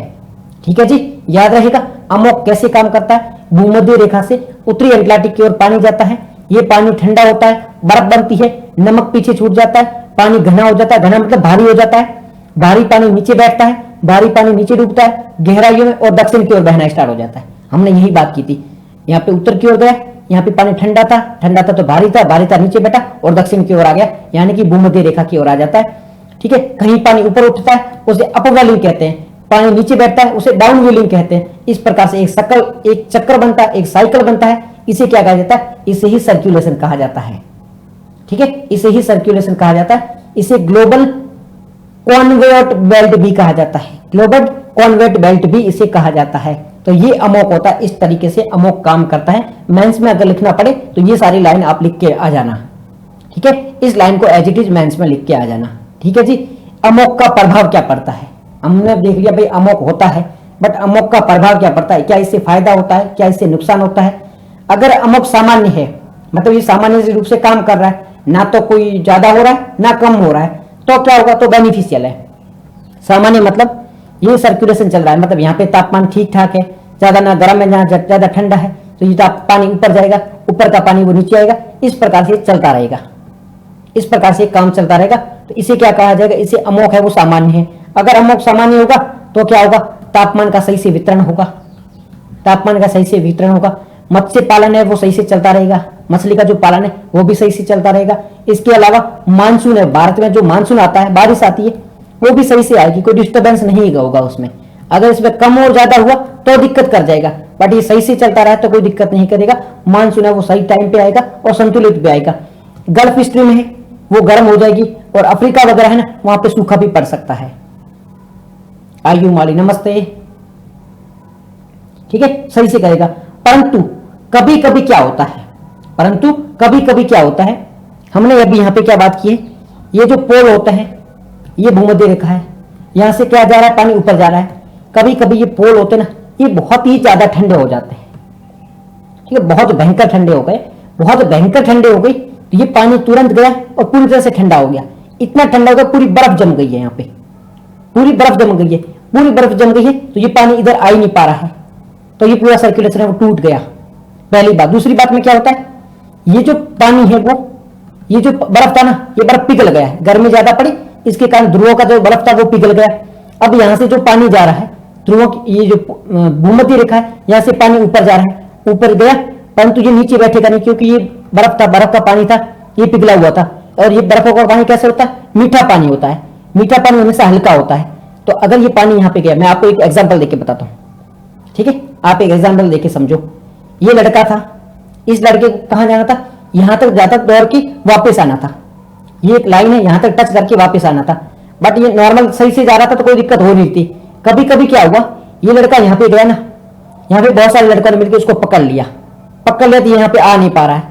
ठीक है जी, याद रहेगा। अमोक कैसे काम करता है, भूमध्य रेखा से उत्तरी अंटार्कटिक की ओर पानी जाता है, ये पानी ठंडा होता है, बर्फ बनती है, नमक पीछे छूट जाता है, पानी घना हो जाता है, घना मतलब भारी हो जाता है, भारी पानी नीचे बैठता है, भारी पानी नीचे डूबता है गहराइयों में और दक्षिण की ओर बहना स्टार्ट हो जाता है। हमने यही बात की थी। यहाँ पे उत्तर की ओर गया, यहाँ पे पानी ठंडा था तो भारी था नीचे बैठा और दक्षिण की ओर आ गया, यानी कि भूमध्य रेखा की ओर आ जाता है। ठीक है, कहीं पानी ऊपर उठता है उसे अपवेलिंग कहते हैं, पानी नीचे बैठता है उसे डाउनवेलिंग कहते हैं। इस प्रकार से एक चक्र बनता है, एक साइकिल बनता है। इसे क्या कहा जाता है? इसे ही सर्कुलेशन कहा जाता है। ठीक है, इसे ही सर्कुलेशन कहा जाता है। इसे ग्लोबल कॉन्वेट बेल्ट भी कहा जाता है, ग्लोबल कॉन्वेट बेल्ट भी इसे कहा जाता है। तो ये अमोक होता है, इस तरीके से अमोक काम करता है। मेंस में अगर लिखना पड़े तो ये सारी लाइन आप लिख के आ जाना। ठीक है, इस लाइन को एज इट इज मेंस में लिख के आ जाना। ठीक है जी। अमोक का प्रभाव क्या पड़ता है? हमने देख लिया भाई अमोक होता है, बट अमोक का प्रभाव क्या पड़ता है? क्या इससे फायदा होता है, क्या इससे नुकसान होता है? अगर अमोक सामान्य है, मतलब ये सामान्य रूप से काम कर रहा है, ना तो कोई ज्यादा हो रहा है ना कम हो रहा है, तो क्या होगा? तो बेनिफिशियल है। सामान्य मतलब ये सर्कुलेशन चल रहा है, मतलब यहाँ पे तापमान ठीक ठाक है, ज्यादा ना गर्म है ना ज्यादा ठंडा है, तो ये पानी ऊपर जाएगा, ऊपर का पानी वो नीचे आएगा, इस प्रकार से चलता रहेगा, इस प्रकार से काम चलता रहेगा। तो इसे क्या कहा जाएगा? इसे अमोक है वो सामान्य है। अगर अमोक सामान्य होगा तो क्या होगा? तापमान का सही से वितरण होगा, तापमान का सही से वितरण होगा। मत्स्य पालन है वो सही से चलता रहेगा, मछली का जो पालन है वो भी सही से चलता रहेगा। इसके अलावा मानसून है, भारत में जो मानसून आता है, बारिश आती है, वो भी सही से आएगी, कोई डिस्टर्बेंस नहीं होगा उसमें। अगर इसमें कम और ज्यादा हुआ तो दिक्कत कर जाएगा, बट ये सही से चलता रहा तो कोई दिक्कत नहीं करेगा। मानसून है वो सही टाइम पे आएगा और संतुलित भी आएगा। गल्फ स्ट्रीम है वो गर्म हो जाएगी, और अफ्रीका वगैरह है ना, वहां पे सूखा भी पड़ सकता है। आयु माली नमस्ते। ठीक है, सही से करेगा। परंतु कभी कभी क्या होता है, परंतु कभी कभी क्या होता है, हमने अभी यहां पे क्या बात की है, ये जो पोल होते हैं, ये भूमध्य रेखा है, यहां से क्या जा रहा है? पानी ऊपर जा रहा है। कभी कभी ये पोल होते हैं ना, ये बहुत ही ज्यादा ठंडे हो जाते हैं। ठीक है, बहुत भयंकर ठंडे हो गए, बहुत भयंकर ठंडे हो गई, तो ये पानी तुरंत गया और पूरी तरह से ठंडा हो गया। इतना ठंडा हो गया पूरी बर्फ जम गई है, यहाँ पे पूरी बर्फ जम गई है, पूरी बर्फ जम गई है, तो ये पानी इधर आ ही नहीं पा रहा है, तो ये पूरा सर्कुलेशन है वो टूट गया। पहली बात। दूसरी बात में क्या होता है, ये जो पानी है वो, ये जो बर्फ था ना, ये बर्फ पिघल गया है, गर्मी ज्यादा पड़ी, इसके कारण ध्रुवों का जो बर्फ था वो पिघल गया। अब यहां से जो पानी जा रहा है ध्रुवों की, ये जो भूमध्य रेखा है, यहां से पानी ऊपर जा रहा है, ऊपर गया, परंतु ये नीचे बैठेगा नहीं, क्योंकि ये बर्फ था, बर्फ का पानी था, ये पिघला हुआ था। और ये बर्फों का पानी कैसे होता है? मीठा पानी होता है, मीठा पानी हमेशा हल्का होता है। तो अगर ये पानी यहाँ पे गया, मैं आपको एक एग्जाम्पल देके बताता हूँ। ठीक है, आप एक एग्जाम्पल देके समझो। ये लड़का था, इस लड़के को कहां जाना था? यहां तक जाता दौड़ के वापस आना था। ये एक लाइन है, यहां तक टच करके वापस आना था, बट ये नॉर्मल सही से जा रहा था तो कोई दिक्कत हो नहीं थी। कभी कभी क्या हुआ, ये लड़का यहाँ पे गया ना, यहाँ पे बहुत सारे लड़कों ने मिलकर उसको पकड़ लिया तो यहाँ पे आ नहीं पा रहा है।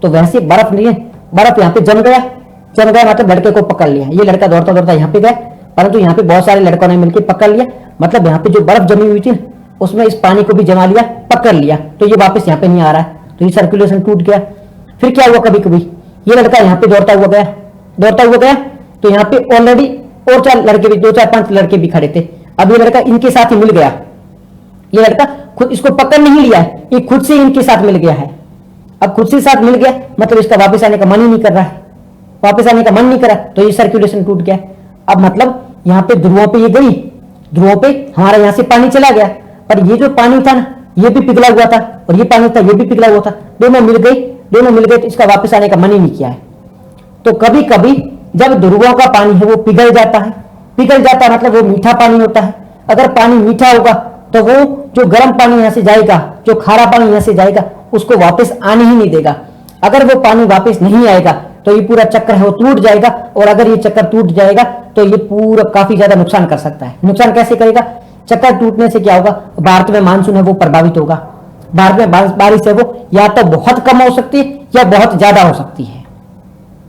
तो वैसे बर्फ नहीं है, बर्फ यहाँ पे जम गया मतलब लड़के को पकड़ लिया। ये लड़का दौड़ता दौड़ता यहाँ पे गया, परंतु यहाँ पे बहुत सारे लड़कों ने मिलकर पकड़ लिया, मतलब यहाँ पे जो बर्फ जमी हुई थी उसमें इस पानी को भी जमा लिया, पकड़ लिया, तो ये वापस यहाँ पे नहीं आ रहा है, तो ये सर्कुलेशन टूट गया। फिर क्या हुआ, कभी कभी ये लड़का यहाँ पे दौड़ता हुआ गया, तो यहाँ पे ऑलरेडी और 4 लड़के भी, 2-4-5 लड़के भी खड़े थे। अब ये लड़का इनके साथ ही मिल गया, ये लड़का खुद इसको पकड़ नहीं लिया है, ये खुद से इनके साथ मिल गया है। अब खुद से साथ मिल गया मतलब इसका वापस आने का मन ही नहीं कर रहा है, वापस आने का मन नहीं करा, तो ये सर्कुलेशन टूट गया। अब मतलब यहाँ पे ध्रुवों पे ये गई, ध्रुवों पे हमारा यहाँ से पानी चला गया, पर ये जो पानी था ना, ये भी पिघला हुआ था, और ये पानी था, ये भी पिघला हुआ था, दोनों मिल गए, तो इसका वापस आने का मन ही नहीं किया है। तो कभी कभी जब ध्रुवों का पानी है वो पिघल जाता है मतलब वो मीठा पानी होता है। अगर पानी मीठा होगा तो वो जो गर्म पानी यहाँ से जाएगा, जो खारा पानी यहाँ से जाएगा, उसको वापस आने ही नहीं देगा। अगर वो पानी वापस नहीं आएगा तो ये पूरा चक्र है वो टूट जाएगा, और अगर ये चक्कर टूट जाएगा तो ये पूरा काफी ज्यादा नुकसान कर सकता है। नुकसान कैसे करेगा? चक्कर टूटने से क्या होगा, भारत में मानसून है वो प्रभावित होगा। भारत में बारिश है वो या तो बहुत कम हो सकती है या बहुत ज्यादा हो सकती है।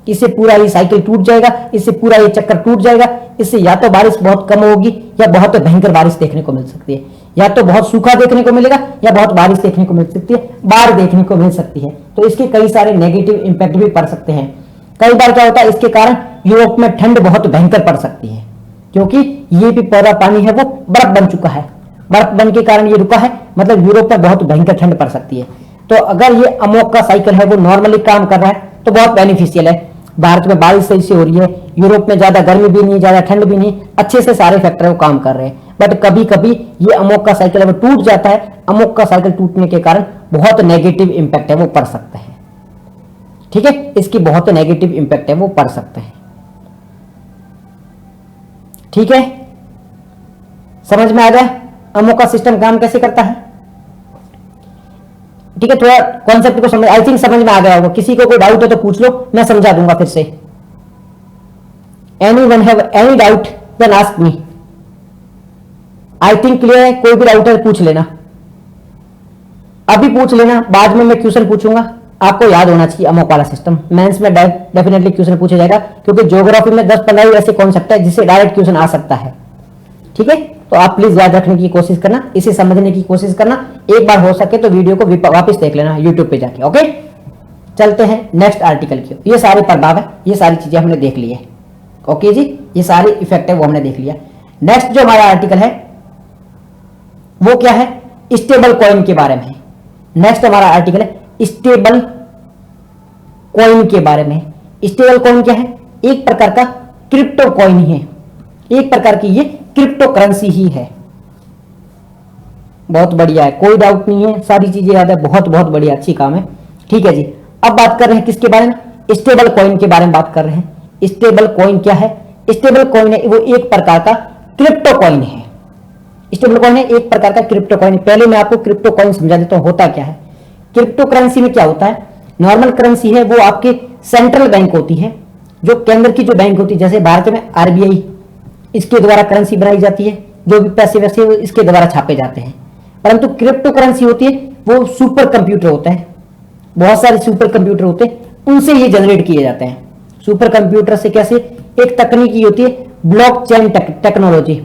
इससे पूरा ये साइकिल टूट जाएगा, इससे पूरा ये चक्कर टूट जाएगा। इससे या तो बारिश बहुत कम होगी या बहुत भयंकर बारिश देखने को मिल सकती है, या तो बहुत सूखा देखने को मिलेगा या बहुत बारिश देखने को मिल सकती है, बाढ़ देखने को मिल सकती है। तो इसके कई सारे नेगेटिव इंपैक्ट भी पड़ सकते हैं। कई बार क्या होता है, इसके कारण यूरोप में ठंड बहुत भयंकर पड़ सकती है, क्योंकि ये भी पूरा पानी है वो बर्फ बन चुका है, बर्फ बन के कारण ये रुका है, मतलब यूरोप में बहुत भयंकर ठंड पड़ सकती है। तो अगर ये अमोक का साइकिल है वो नॉर्मली काम कर रहा है तो बहुत बेनिफिशियल है। भारत में बारिश सही से हो रही है, यूरोप में ज्यादा गर्मी भी नहीं, ज्यादा ठंड भी नहीं, अच्छे से सारे फैक्टर वो काम कर रहे हैं। बट कभी कभी ये अमोक का साइकिल अगर टूट जाता है, अमोक का साइकिल टूटने के कारण बहुत नेगेटिव इंपैक्ट है वो पड़ सकता है। ठीक है, इसकी बहुत नेगेटिव इंपैक्ट है वो पड़ सकता है। ठीक है, समझ में आ गया अमोक का सिस्टम काम कैसे करता है। ठीक है, थोड़ा कॉन्सेप्ट को समझ, आई थिंक समझ में आ गया होगा। किसी को कोई डाउट है तो पूछ लो, मैं समझा दूंगा फिर से। Anyone have any doubt then ask me. I think clear है, कोई भी डाउट है पूछ लेना, अभी पूछ लेना, बाद में मैं क्वेश्चन पूछूंगा। आपको याद होना चाहिए अमोक वाला सिस्टम, मेंस में डेफिनेटली क्वेश्चन पूछा जाएगा, क्योंकि ज्योग्राफी में 10-15 ऐसे कॉन्सेप्ट है जिससे डायरेक्ट क्वेश्चन आ सकता है। ठीक है, तो आप प्लीज याद रखने की कोशिश करना, इसे समझने की कोशिश करना। एक बार हो सके तो वीडियो को वापस देख लेना यूट्यूब पे जाके। ओके, चलते हैं नेक्स्ट आर्टिकल की। ये सारे प्रभाव है, ये सारी चीजें हमने देख ली है। ओके जी, ये सारे इफेक्ट है वो हमने देख लिया। नेक्स्ट जो हमारा आर्टिकल है वो क्या है, स्टेबल कॉइन के बारे में। नेक्स्ट हमारा आर्टिकल है स्टेबल कॉइन के बारे में। स्टेबल कॉइन क्या है, एक प्रकार का क्रिप्टो कॉइन ही है, एक प्रकार की ये क्रिप्टो करेंसी ही है। बहुत बढ़िया है, कोई डाउट नहीं है, सारी चीजें याद है, बहुत बहुत बढ़िया, अच्छी काम है। ठीक है जी, अब बात कर रहे हैं किसके बारे में, स्टेबल कॉइन के बारे में बात कर रहे हैं। स्टेबल कॉइन क्या है, स्टेबल कॉइन है वो एक प्रकार का क्रिप्टो कॉइन है। स्टेबल कॉइन है एक प्रकार का क्रिप्टो कॉइन। पहले मैं आपको क्रिप्टो कॉइन समझा देता हूं होता क्या है। क्रिप्टो करेंसी में क्या होता है, नॉर्मल करेंसी है वो आपके सेंट्रल बैंक होती है, जो केंद्र की जो बैंक होती है, जैसे भारत में आरबीआई, इसके द्वारा करेंसी बनाई जाती है, जो भी पैसे वैसे वो इसके द्वारा छापे जाते हैं। परंतु क्रिप्टो करेंसी होती है वो सुपर कंप्यूटर होता है, बहुत सारे सुपर कंप्यूटर होते हैं, उनसे ये जनरेट किए जाते हैं। सुपर कंप्यूटर से कैसे, एक तकनीकी होती है ब्लॉकचेन टेक्नोलॉजी।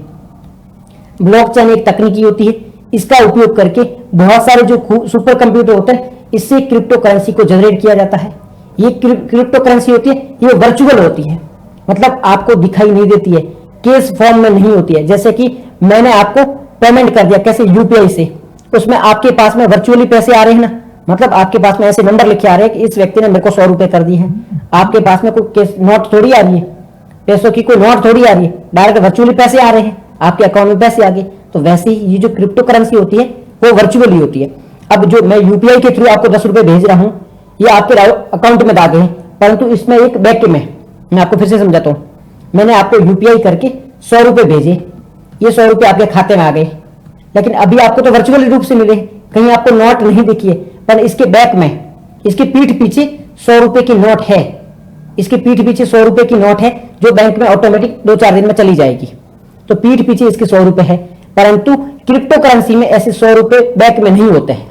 ब्लॉकचेन एक तकनीकी होती है, इसका उपयोग करके बहुत सारे जो सुपर कंप्यूटर होते हैं इससे क्रिप्टो करेंसी को जनरेट किया जाता है। ये क्रिप्टो करेंसी होती है, ये वर्चुअल होती है, मतलब आपको दिखाई नहीं देती है, केस फॉर्म में नहीं होती है। जैसे कि मैंने आपको पेमेंट कर दिया कैसे, यूपीआई से, उसमें आपके पास में वर्चुअली पैसे आ रहे हैं ना, मतलब आपके पास में ऐसे नंबर लिखे आ रहे हैं कि इस व्यक्ति ने मेरे को 100 रुपए कर दिए हैं। आपके पास में कोई नोट थोड़ी आ रही है, पैसों की कोई नोट थोड़ी आ रही है, डायरेक्ट वर्चुअली पैसे आ रहे हैं, आपके अकाउंट में पैसे आ गए। तो वैसे ही ये जो क्रिप्टो करेंसी होती है वो वर्चुअली होती है। अब जो मैं यूपीआई के थ्रू आपको 10 रुपए भेज रहा हूं, ये आपके अकाउंट में आ गए हैं, परंतु इसमें एक बैक में, मैं आपको फिर से समझाता हूं, मैंने आपको यूपीआई करके 100 रुपए भेजे, ये 100 रुपए आपके खाते में आ गए, लेकिन अभी आपको तो वर्चुअल रूप से मिले, कहीं आपको नोट नहीं दिखी है, पर इसके बैक में, इसके पीठ पीछे 100 रुपए की नोट है, इसके पीठ पीछे 100 रुपए की नोट है, जो बैंक में ऑटोमेटिक 2-4 दिन में चली जाएगी। तो पीठ पीछे इसके 100 रुपए है, परंतु क्रिप्टो करेंसी में ऐसे 100 रुपए बैक में नहीं होते हैं।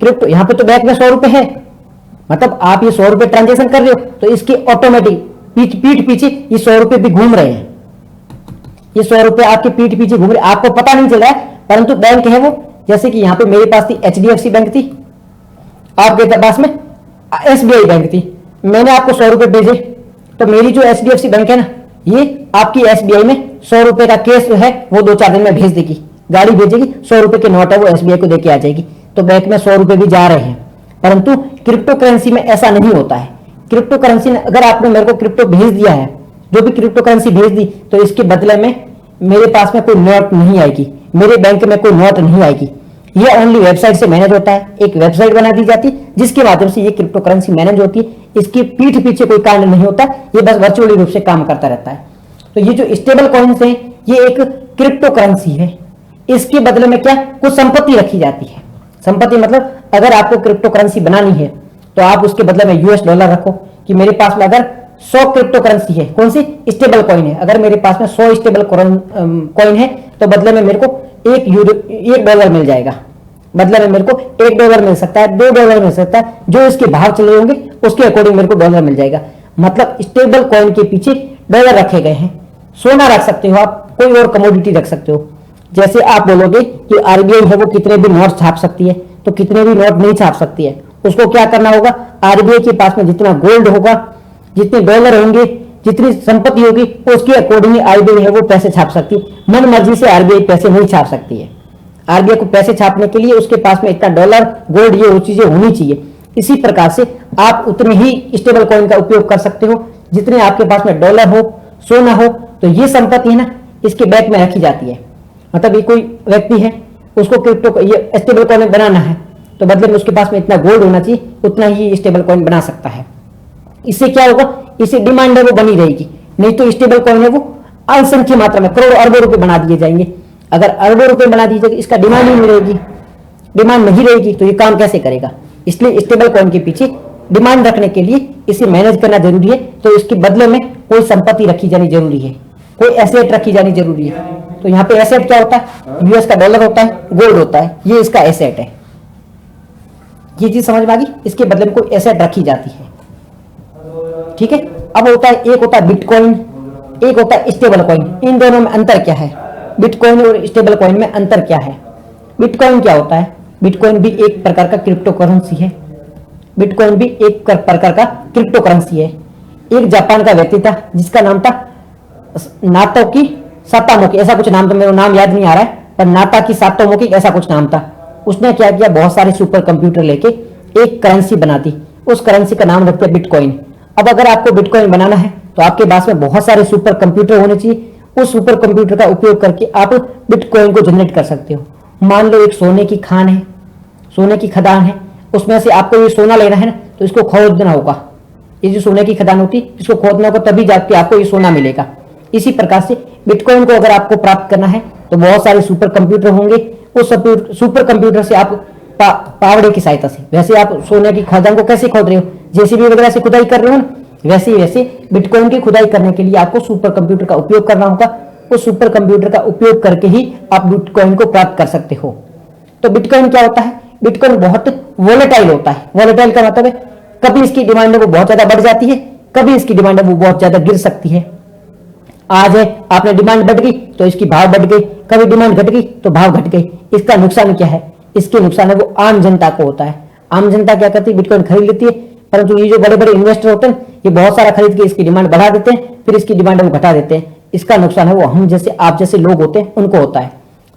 क्रिप्टो यहां पे तो बैक में 100 रुपए है, मतलब आप ये 100 रुपए ट्रांजेक्शन कर रहे हो तो इसके ऑटोमेटिक पीठ पीछे ये 100 रुपए भी घूम रहे हैं, ये 100 रुपए आपके पीठ पीछे घूम रहे, आपको पता नहीं चल रहा है, परंतु बैंक है वो। जैसे कि यहाँ पे मेरे पास थी एचडीएफसी बैंक थी, आपके पास में एसबीआई बैंक थी, मैंने आपको 100 रुपए भेजे, तो मेरी जो एचडीएफसी बैंक है ना, ये आपकी एसबीआई में 100 रुपए का केस है वो 2-4 दिन में भेज देगी, गाड़ी भेजेगी, 100 रुपए की नोट है वो एसबीआई को देके आ जाएगी, तो बैंक में 100 रुपए भी जा रहे हैं। परंतु क्रिप्टो करेंसी में ऐसा नहीं होता है। क्रिप्टो करेंसी में अगर आपने मेरे को क्रिप्टो भेज दिया है, जो भी क्रिप्टो करेंसी भेज दी, तो इसके बदले में मेरे पास में कोई नोट नहीं आएगी, मेरे बैंक में कोई नोट नहीं आएगी, ये ओनली वेबसाइट से मैनेज होता है। एक वेबसाइट बना दी जाती है जिसके माध्यम से ये क्रिप्टो करेंसी मैनेज होती है, इसकी पीठ पीछे कोई कांड नहीं होता, ये बस वर्चुअली रूप से काम करता रहता है। तो ये जो स्टेबल कॉइन्स है ये एक क्रिप्टो करेंसी है, इसके बदले में क्या, कुछ संपत्ति रखी जाती है। संपत्ति मतलब अगर आपको क्रिप्टो करेंसी बनानी है तो आप उसके बदले में यूएस डॉलर रखो, कि मेरे पास में अगर 100 क्रिप्टो करेंसी है, कौन सी, स्टेबल कॉइन है, अगर मेरे पास में 100 स्टेबल कॉइन है तो बदले में मेरे को $1 मिल जाएगा, बदले में मेरे को $1 मिल सकता है, $2 मिल सकता है, जो इसके भाव चले होंगे उसके अकॉर्डिंग मेरे को डॉलर मिल जाएगा। मतलब स्टेबल कॉइन के पीछे डॉलर रखे गए हैं। सोना रख सकते हो आप, कोई और कमोडिटी रख सकते हो। जैसे आप बोलोगे कि आरबीआई है वो कितने भी नोट छाप सकती है, तो कितने भी नोट नहीं छाप सकती है, उसको क्या करना होगा, आरबीआई के पास में जितना गोल्ड होगा, जितने डॉलर होंगे, जितनी संपत्ति होगी, उसके अकॉर्डिंग आरबीआई है वो पैसे छाप सकती है। मन मर्जी से आरबीआई पैसे नहीं छाप सकती है। आरबीआई को पैसे छापने के लिए उसके पास में इतना डॉलर, गोल्ड, ये वो चीजें होनी चाहिए। इसी प्रकार से आप उतने ही स्टेबल कॉइन का उपयोग कर सकते हो जितने आपके पास में डॉलर हो, सोना हो। तो ये संपत्ति है ना, इसके बैंक में रखी जाती है। मतलब ये कोई व्यक्ति है, उसको क्रिप्टो ये स्टेबल कॉइन बनाना है, तो बदले में उसके पास में इतना गोल्ड होना चाहिए, उतना ही स्टेबल कॉइन बना सकता है। इससे क्या होगा, इससे डिमांड है वो बनी रहेगी, नहीं तो स्टेबल कॉइन है वो असंख्य मात्रा में करोड़ों अरबों रुपए बना दिए जाएंगे। अगर अरबों रुपए बना दिए जाएंगे, इसका डिमांड ही नहीं रहेगी, डिमांड नहीं रहेगी तो ये काम कैसे करेगा। इसलिए स्टेबल कॉइन के पीछे डिमांड रखने के लिए इसे मैनेज करना जरूरी है, तो इसके बदले में कोई संपत्ति रखी जानी जरूरी है, कोई एसेट रखी जानी जरूरी है। तो यहाँ पे एसेट क्या होता है, यूएस का डॉलर होता है, गोल्ड होता है, ये इसका एसेट है। ये चीज समझ में आ गई, इसके बदले में कोई एसेट रखी जाती है, ठीक है। अब होता है, एक होता है बिटकॉइन, एक होता है स्टेबल कॉइन। इन दोनों में अंतर क्या है, बिटकॉइन और स्टेबल कॉइन में अंतर क्या है। बिटकॉइन क्या होता है, बिटकॉइन भी एक प्रकार का क्रिप्टो करेंसी है, बिटकॉइन भी एक प्रकार का क्रिप्टो करेंसी है। एक जापान का व्यक्ति था जिसका नाम था नातोकी सातामोकी, ऐसा कुछ नाम था, मेरा नाम याद नहीं आ रहा है, पर नाताकी सातोमोकी ऐसा कुछ नाम था। उसने क्या किया, बहुत सारे सुपर कंप्यूटर लेके एक करेंसी बना दी, उस करेंसी का नाम रख दिया बिटकॉइन। अब अगर आपको बिटकॉइन बनाना है तो आपके पास में बहुत सारे सुपर कंप्यूटर होने चाहिए, उस सुपर कंप्यूटर का उपयोग करके आप बिटकॉइन को जनरेट कर सकते हो। मान लो एक सोने की खान है, सोने की खदान है, उसमें से आपको ये सोना लेना है ना, तो इसको खोदना होगा। ये जो सोने की खदान होती है, इसको खोदना होगा, तभी जाके आपको ये सोना मिलेगा। इसी प्रकार से बिटकॉइन को अगर आपको प्राप्त करना है तो बहुत सारे सुपर कंप्यूटर होंगे, उस सुपर कंप्यूटर से आप पावड़े की सहायता से, वैसे आप सोने की खदान को कैसे खोद रहे हो, जेसीबी वगैरह से खुदाई कर रहे हो ना, वैसे बिटकॉइन की खुदाई करने के लिए आपको सुपर कंप्यूटर का उपयोग करना होगा। उस सुपर कंप्यूटर का उपयोग करके ही आप बिटकॉइन को प्राप्त कर सकते हो। तो बिटकॉइन क्या होता है, बिटकॉइन बहुत वोलेटाइल होता है। वोलेटाइल का मतलब है कभी इसकी डिमांड है वो बहुत ज्यादा बढ़ जाती है, कभी इसकी डिमांड है वो बहुत ज्यादा गिर सकती है। आज है आपने डिमांड बढ़ गई तो इसकी भाव बढ़ गई, कभी डिमांड घट गई तो भाव घट गई। इसका नुकसान क्या है, इसके नुकसान है वो आम जनता को होता है। आम जनता क्या करती है, बिटकॉइन खरीद लेती है, परंतु ये जो बड़े बड़े इन्वेस्टर होते हैं ये बहुत सारा खरीद के इसकी डिमांड बढ़ा देते हैं, फिर इसकी डिमांड वो घटा देते हैं। इसका नुकसान है वो हम जैसे आप जैसे लोग होते हैं उनको होता है।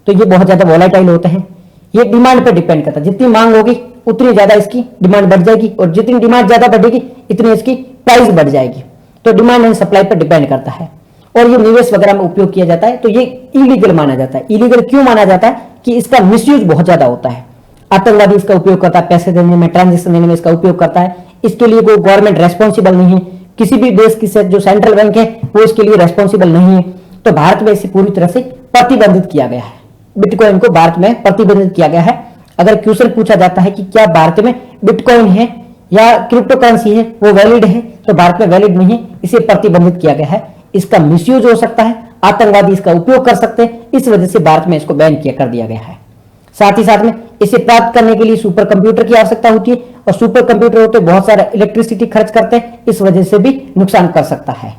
तो ये बहुत ज्यादा वोलेटाइल होते हैं। ये डिमांड पर डिपेंड करता है, जितनी मांग होगी उतनी ज्यादा इसकी डिमांड बढ़ जाएगी, और जितनी डिमांड ज्यादा बढ़ेगी इतनी इसकी प्राइस बढ़ जाएगी। तो डिमांड एंड सप्लाई पर डिपेंड करता है। और ये निवेश वगैरह में उपयोग किया जाता है, तो ये इलीगल माना जाता है। इलीगल क्यों माना जाता है कि इसका मिसयूज बहुत ज्यादा होता है। आतंकवादी इसका उपयोग करता है, पैसे देने में, ट्रांजेक्शन देने में इसका उपयोग करता है। इसके लिए कोई गवर्नमेंट रेस्पॉन्सिबल नहीं है, किसी भी देश की जो सेंट्रल बैंक है वो इसके लिए रेस्पॉन्सिबल नहीं है। तो भारत में इसे पूरी तरह से प्रतिबंधित किया गया है। बिटकॉइन को भारत में प्रतिबंधित किया गया है। अगर क्वेश्चन पूछा जाता है कि क्या भारत में बिटकॉइन है या क्रिप्टो करेंसी है वो वैलिड है, तो भारत में वैलिड नहीं है, इसे प्रतिबंधित किया गया है। इसका मिसयूज हो सकता है, आतंकवादी इसका उपयोग कर सकते हैं, इस वजह से भारत में इसको बैन किया कर दिया गया है। साथ ही साथ में इसे प्राप्त करने के लिए सुपर कंप्यूटर की आवश्यकता होती है, और सुपर कंप्यूटर होते बहुत सारा इलेक्ट्रिसिटी खर्च करते हैं, इस वजह से भी नुकसान कर सकता है।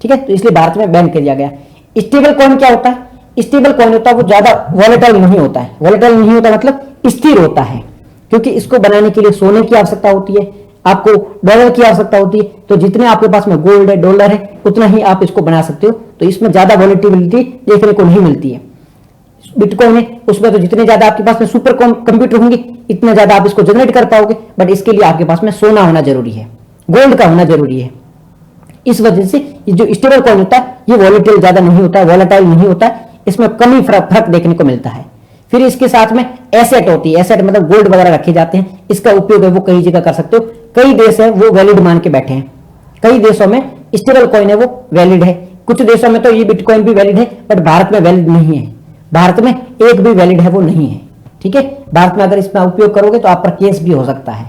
ठीक है, तो इसलिए भारत में बैन कर दिया गया। स्टेबल कॉइन क्या होता है, स्टेबल कॉइन होता है वो ज्यादा वॉलेटाइल नहीं होता है। वॉलेटाइल नहीं होता मतलब स्थिर होता है, क्योंकि इसको बनाने के लिए सोने की आवश्यकता होती है, आपको डॉलर की आवश्यकता होती है। तो जितने आपके पास में गोल्ड है, डॉलर है, उतना ही आप इसको बना सकते हो। तो इसमें ज्यादा वॉलेटिलिटी देखने को नहीं मिलती है। बिटकॉइन है उसमें तो जितने ज्यादा आपके पास में सुपर कंप्यूटर होंगे इतने ज्यादा आप इसको जनरेट कर पाओगे, बट इसके लिए आपके पास में सोना होना जरूरी है, गोल्ड का होना जरूरी है। इस वजह से ये जो स्टेबल कॉइन होता है ये वॉलेटाइल ज्यादा नहीं होता है, वॉलेटाइल नहीं होता है, इसमें कमी फर्क देखने को मिलता है। फिर इसके साथ में एसेट होती है, एसेट मतलब गोल्ड वगैरह रखे जाते हैं, इसका उपयोग है वो कई जगह कर सकते हो। कई देश है वो वैलिड मान के बैठे हैं, कई देशों में स्टेबल कॉइन है वो वैलिड है, कुछ देशों में तो ये बिटकॉइन भी वैलिड है, बट भारत में वैलिड नहीं है। भारत में एक भी वैलिड है वो नहीं है। ठीक है, भारत में अगर इसका उपयोग करोगे तो आप पर केस भी हो सकता है।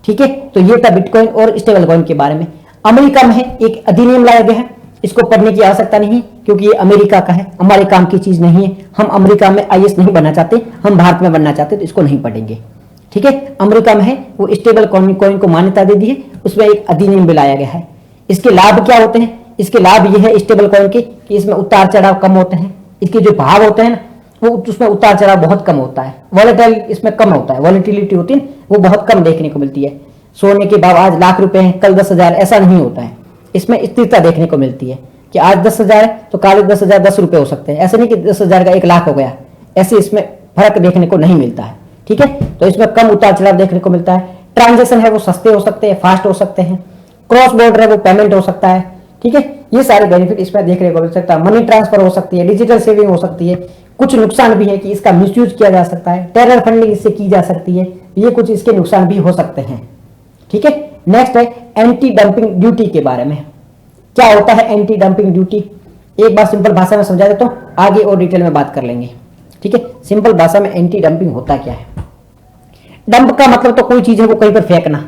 ठीक है, तो ये था बिटकॉइन और स्टेबल कॉइन के बारे में। अमेरिका में एक अधिनियम लाया गया है, इसको पढ़ने की आवश्यकता नहीं, क्योंकि ये अमेरिका का है, हमारे काम की चीज नहीं है। हम अमेरिका में आईएएस नहीं बनना चाहते, हम भारत में बनना चाहते, तो इसको नहीं पढ़ेंगे। ठीक है, अमेरिका में है वो स्टेबल कॉइन को मान्यता दे दी है, उसमें एक अधिनियम भी लाया गया है। इसके लाभ क्या होते हैं, इसके लाभ ये है स्टेबल कॉइन के कि इसमें उतार चढ़ाव कम होते हैं, इसके जो भाव होते हैं ना वो उसमें उतार चढ़ाव बहुत कम होता है। वॉलेटाइल इसमें कम होता है, वॉलेटिलिटी होती है वो बहुत कम देखने को मिलती है। सोने के भाव आज लाख रुपए हैं, कल 10,000, ऐसा नहीं होता है। इसमें स्थिरता देखने को मिलती है कि आज 10,000 है तो कल 10,000 10 रुपए हो सकते हैं, ऐसे नहीं कि 10,000 का 1 लाख हो गया, ऐसे इसमें फर्क देखने को नहीं मिलता है। ठीक है, तो इसमें कम उतार चढ़ाव देखने को मिलता है। ट्रांजेक्शन है वो सस्ते हो सकते हैं, फास्ट हो सकते हैं। क्रॉस बॉर्डर है वो पेमेंट हो सकता है, ठीक है, ये सारे बेनिफिट इसमें देखने को मिल सकता है। मनी ट्रांसफर हो सकती है, डिजिटल सेविंग हो सकती है। कुछ नुकसान भी है कि इसका मिसयूज किया जा सकता है, टेरर फंडिंग इससे की जा सकती है, ये कुछ इसके नुकसान भी हो सकते हैं। ठीक है, नेक्स्ट है एंटी डंपिंग ड्यूटी के बारे में। क्या होता है एंटी डंपिंग ड्यूटी? एक बार सिंपल भाषा में समझा देता हूं, आगे और डिटेल में बात कर लेंगे। ठीक है, सिंपल भाषा में एंटी डंपिंग होता क्या है? डंप का मतलब तो कोई चीज है वो कहीं पर फेंकना,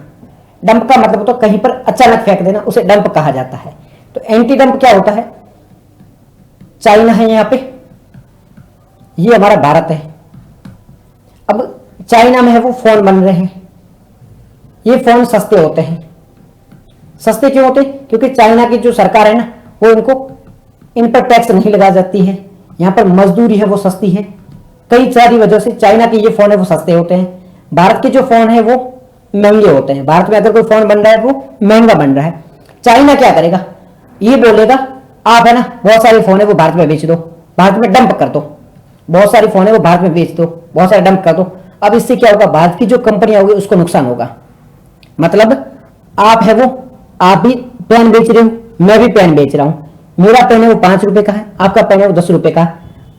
डंप का मतलब तो कहीं पर अचानक फेंक देना, उसे डंप कहा जाता है। तो एंटी डंप क्या होता है? चाइना है यहां पे, ये हमारा भारत है। अब चाइना में है वो फोन बन रहे हैं, ये फोन सस्ते होते हैं। सस्ते क्यों होते? क्योंकि चाइना की जो सरकार है ना, वो इनको इन पर टैक्स नहीं लगा जाती है, यहां पर मजदूरी है वो सस्ती है। कई सारी वजह से चाइना के ये फोन है वो सस्ते होते हैं। भारत के जो फोन है वो महंगे होते हैं। भारत में अगर कोई फोन बन रहा है वो महंगा बन रहा है। चाइना क्या करेगा? ये बोलेगा आप है ना बहुत सारे फोन है वो भारत में बेच दो, भारत में डंप कर दो, बहुत सारी फोन है वो भारत में बेच दो, बहुत सारे डंप कर दो। अब इससे क्या होगा? भारत की जो कंपनियां होगी उसको नुकसान होगा। मतलब आप है वो, आप भी पेन बेच रहे हो, मैं भी पेन बेच रहा हूं, मेरा पेन है वो 5 रुपए का है, आपका पेन है वो 10 रुपए का।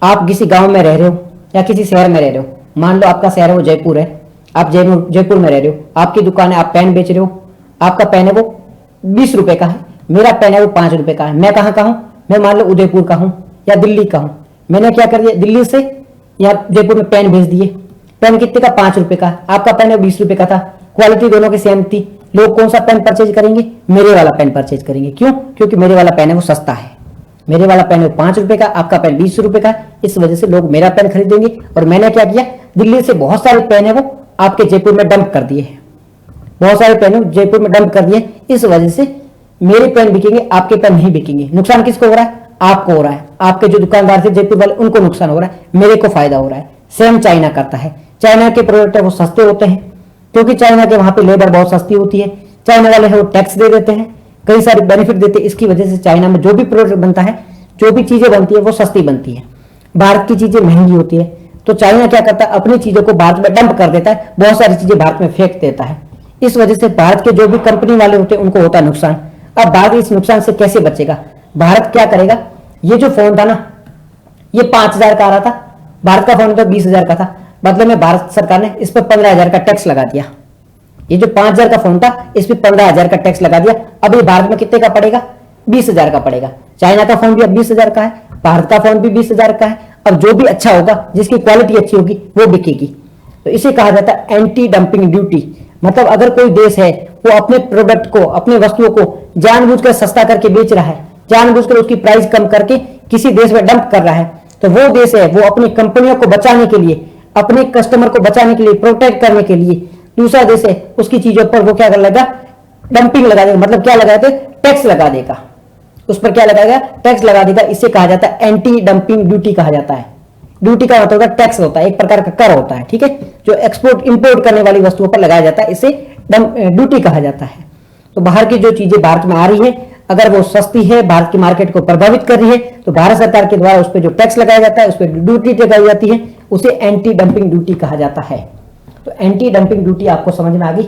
आप किसी गांव में रह रहे हो या किसी शहर में रह रहे हो, मान लो आपका शहर है वो जयपुर है, आप जयपुर में रह रहे हो, आपकी दुकान है, आप पेन बेच रहे हो, आपका पेन है वो 20 रुपए का है, मेरा पेन है वो 5 रुपए का है। मैं कहाँ का हूं? मैं मान लो उदयपुर का हूं या दिल्ली का हूं। मैंने क्या कर दिया, दिल्ली से या जयपुर में पेन भेज दिए। पेन कितने का? 5 रुपए का। आपका पेन है 20 रुपए का था, क्वालिटी दोनों की सेम थी। लोग कौन सा पेन परचेज करेंगे? मेरे वाला पेन परचेज करेंगे। क्यों? क्योंकि मेरे वाला पेन है वो सस्ता है, मेरे वाला पेन है 5 रुपए का, आपका पेन 20 रुपए का। इस वजह से लोग मेरा पेन खरीदेंगे। और मैंने क्या किया, दिल्ली से बहुत सारे पेन है वो आपके जयपुर में डंप कर दिए, बहुत सारे पेन जयपुर में डंप कर दिए। इस वजह से मेरे पेन बिकेंगे, आपके पेन नहीं बिकेंगे। नुकसान किसको हो रहा है? आपको हो रहा है। आपके जो दुकानदार थे जयपुर वाले, उनको नुकसान हो रहा है, मेरे को फायदा हो रहा है। सेम चाइना करता है। चाइना के प्रोडक्ट है वो सस्ते होते हैं क्योंकि चाइना के वहां पे लेबर बहुत सस्ती होती है। चाइना वाले है वो टैक्स दे देते हैं, कई सारे बेनिफिट देते हैं। इसकी वजह से चाइना में जो भी प्रोडक्ट बनता है, जो भी चीजें बनती है वो सस्ती बनती है। भारत की चीजें महंगी होती है, तो चाइना क्या करता है, अपनी चीजों को भारत में डंप कर देता है, बहुत सारी चीजें भारत में फेंक देता है। इस वजह से भारत के जो भी कंपनी वाले होते हैं उनको होता है नुकसान। अब भारत इस नुकसान से कैसे बचेगा? भारत क्या करेगा, ये जो फोन था ना, ये 5,000 का आ रहा था, भारत का फोन तो 20,000 का था, बदले में भारत सरकार ने इस पर 15,000 का टैक्स लगा दिया। ये जो 5,000 का फोन था, इस पर 15,000 का टैक्स लगा दिया। अब ये भारत में कितने का पड़ेगा? 20,000 का पड़ेगा। चाइना का फोन भी अब 20,000 का है, भारत का फोन भी 20,000 का है। अब जो भी अच्छा होगा, जिसकी क्वालिटी अच्छी होगी, वो बिकेगी। तो इसे कहा जाता है एंटी डंपिंग ड्यूटी। मतलब अगर कोई देश है वो अपने प्रोडक्ट को, अपने वस्तुओं को जानबूझकर सस्ता करके बेच रहा है, जानबूझकर उसकी प्राइस कम करके किसी देश में डंप कर रहा है, तो वो देश है वो अपनी कंपनियों को बचाने के लिए, अपने कस्टमर को बचाने के लिए, प्रोटेक्ट करने के लिए, दूसरा देश है उसकी चीजों पर वो क्या कर लेगा, डंपिंग लगा देगा। मतलब क्या लगा देगा? टैक्स लगा देगा। उस पर क्या लगाएगा? टैक्स लगा देगा। इसे कहा जाता है एंटी डंपिंग ड्यूटी कहा जाता है। ड्यूटी का मतलब टैक्स होता है, एक प्रकार का कर होता है। ठीक है, जो एक्सपोर्ट इंपोर्ट करने वाली वस्तुओं पर लगाया जाता है, इसे ड्यूटी कहा जाता है। तो बाहर की जो चीजें भारत में आ रही है, अगर वो सस्ती है, भारत की मार्केट को प्रभावित कर रही है, तो भारत सरकार के द्वारा उस पर जो टैक्स लगाया जाता है, उस पर ड्यूटी लगाई जाती है, उसे एंटी डंपिंग ड्यूटी कहा जाता है। तो एंटी डंपिंग ड्यूटी आपको समझ में आ गई?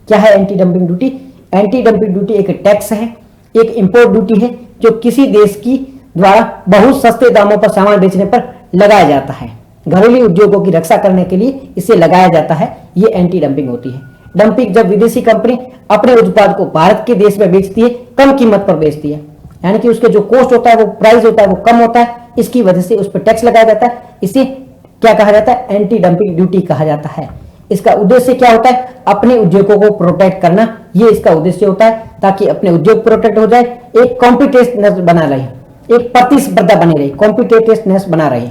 क्या है anti dumping duty? Anti dumping duty एक टैक्स है, एक इंपोर्ट ड्यूटी है, जो किसी देश की द्वारा बहुत सस्ते दामों पर सामान बेचने पर लगाया जाता है। घरेलू उद्योगों की रक्षा करने के लिए इसे लगाया जाता है। ये एंटी डंपिंग होती है। डंपिंग जब विदेशी कंपनी अपने उत्पाद को भारत के देश में बेचती है, कम कीमत पर बेचती है, यानी कि उसके जो कॉस्ट होता है, वो प्राइस होता है, वो कम होता है, इसकी वजह से उस पर टैक्स लगाया जाता है। इसे क्या कहा जाता है? एंटी डंपिंग ड्यूटी कहा जाता है। इसका उद्देश्य क्या होता है? अपने उद्योगों को प्रोटेक्ट करना, ये इसका उद्देश्य होता है, ताकि अपने उद्योग प्रोटेक्ट हो जाए, एक कॉम्पिटिटिवनेस बना रहे, एक प्रतिस्पर्धा बनी रहे, कॉम्पिटिटिवनेस बना रहे।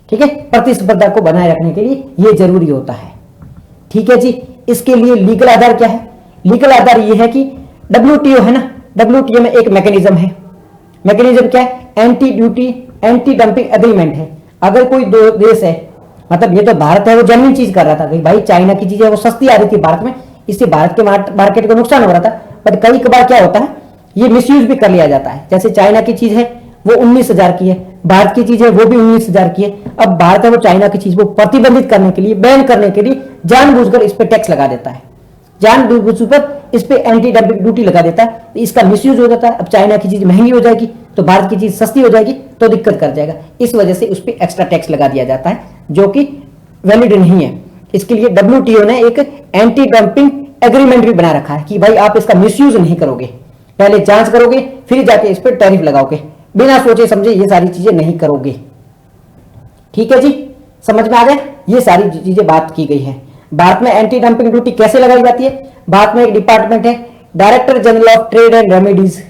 ठीक है, प्रतिस्पर्धा को बनाए रखने के लिए यह जरूरी होता है। ठीक है जी, इसके लिए लीगल आधार क्या है? लीगल आधार यह है कि WTO है ना, WTO में एक मैकेनिज्म है। मैकेनिज्म क्या है? Anti duty, anti dumping agreement है। अगर कोई दो देश है, मतलब ये तो भारत है वो जेन्युइन चीज कर रहा था कि भाई चाइना की चीजें वो सस्ती आ रही थी भारत में, इससे भारत के मार्केट को नुकसान हो रहा था। बट कई बार क्या होता है, ये मिसयूज भी कर लिया जाता है। जैसे चाइना की चीज है वो 19,000 की है, भारत की चीज है वो भी 19,000 की है। अब भारत है वो चाइना की चीज को प्रतिबंधित करने के लिए, बैन करने के लिए जानबूझकर इस पर टैक्स लगा देता है। जानबूझकर इस पे एंटी डंपिंग ड्यूटी लगा देता है, तो इसका मिसयूज हो जाता है। अब चाइना की चीज महंगी हो जाएगी तो भारत की चीज सस्ती हो जाएगी तो दिक्कत कर जाएगा, इस वजह से उस पर एक्स्ट्रा टैक्स लगा दिया जाता है जो कि वैलिड नहीं है। इसके लिए WTO ने एक एंटी डंपिंग एग्रीमेंट भी बना रखा है कि भाई आप इसका मिसयूज नहीं करोगे, पहले जांच करोगे फिर जाके इस पर टैरिफ लगाओगे, बिना सोचे समझे ये सारी चीजें नहीं करोगे। ठीक है जी, समझ में आ गया, ये सारी चीजें बात की गई है। भारत में एंटी डंपिंग ड्यूटी कैसे लगाई जाती है? भारत में एक डिपार्टमेंट है director general of trade and remedies.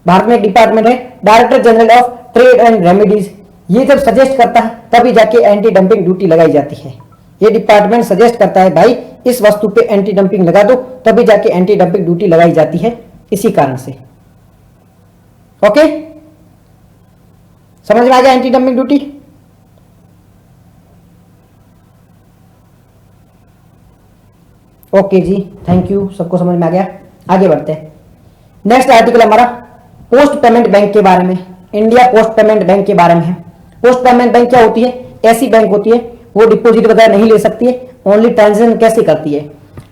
Bharat में एक डिपार्टमेंट है director general of trade and remedies. ये जब सजेस्ट करता है तभी जाके एंटी डंपिंग ड्यूटी लगाई जाती है। ये डिपार्टमेंट सजेस्ट करता है भाई इस वस्तु पे एंटी डंपिंग लगा दो, तभी जाके एंटी डंपिंग ड्यूटी लगाई जाती है, इसी कारण से। ओके, समझ में आ गया एंटी डंपिंग ड्यूटी? ओके जी, थैंक यू, सबको समझ में आ गया। आगे बढ़ते हैं। नेक्स्ट आर्टिकल हमारा पोस्ट पेमेंट बैंक के बारे में, इंडिया पोस्ट पेमेंट बैंक के बारे में है। पोस्ट पेमेंट बैंक क्या होती है? ऐसी बैंक होती है वो डिपॉजिट वगैरह नहीं ले सकती है, ओनली ट्रांजेक्शन कैसे करती है?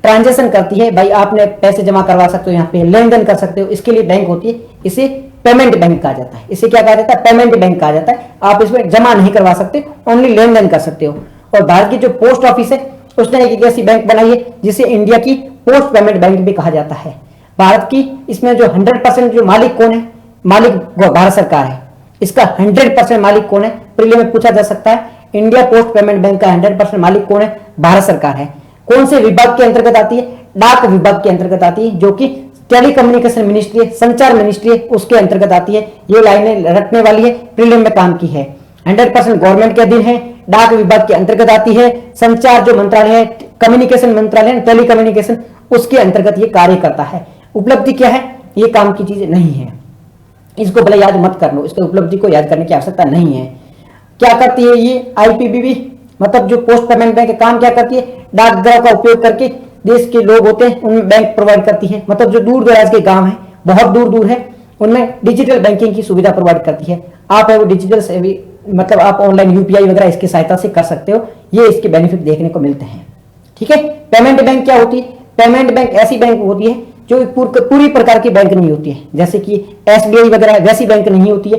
ट्रांजेक्शन करती है भाई, आपने पैसे जमा करवा सकते हो, यहाँ पे लेन देन कर सकते हो, इसके लिए बैंक होती है। इसे पेमेंट बैंक कहा जाता है। इसे क्या कहा जाता है? पेमेंट बैंक कहा जाता है। आप इसमें जमा नहीं करवा सकते, ओनली लेन देन कर सकते हो। और भारत की जो पोस्ट ऑफिस है उसने एक ऐसी बैंक बनाई है जिसे इंडिया की पोस्ट पेमेंट बैंक भी कहा जाता है। भारत की इसमें जो 100% जो मालिक कौन है? मालिक भारत सरकार है। इसका 100% मालिक कौन है? प्रीलिम में पूछा जा सकता है। इंडिया पोस्ट पेमेंट बैंक का 100% मालिक कौन है? भारत सरकार है। कौन से विभाग के अंतर्गत आती है? डाक विभाग के अंतर्गत आती है, जो कि टेलीकम्युनिकेशन मिनिस्ट्री है, संचार मिनिस्ट्री है, उसके अंतर्गत आती है। ये लाइनें रटने वाली है, प्रीलिम में काम की है। 100% गवर्नमेंट के अधीन है, डाक विभाग के अंतर्गत आती है, संचार जो मंत्रालय है, कम्युनिकेशन मंत्रालय, टेलीकम्युनिकेशन, उसके अंतर्गत ये कार्य करता है। उपलब्धि क्या है? ये काम की चीज नहीं है, इसको भले याद मत कर लो, इसके उपलब्धि को याद करने की आवश्यकता नहीं है। क्या करती है ये IPPB, मतलब जो पोस्ट पेमेंट बैंक काम क्या करती है? डाकघरों का उपयोग करके देश के लोग होते हैं उनमें बैंक प्रोवाइड करती है। मतलब जो दूर दराज के गांव है, बहुत दूर दूर है, उनमें डिजिटल बैंकिंग की सुविधा प्रोवाइड करती है। आप है वो डिजिटल से भी, मतलब आप ऑनलाइन UPI वगैरह इसकी सहायता से कर सकते हो। ये इसके बेनिफिट देखने को मिलते हैं। ठीक है। पेमेंट बैंक क्या होती है? पेमेंट बैंक ऐसी बैंक होती है जो पूरी प्रकार की बैंक नहीं होती है, जैसे कि SBI वगैरह वैसी बैंक नहीं होती है।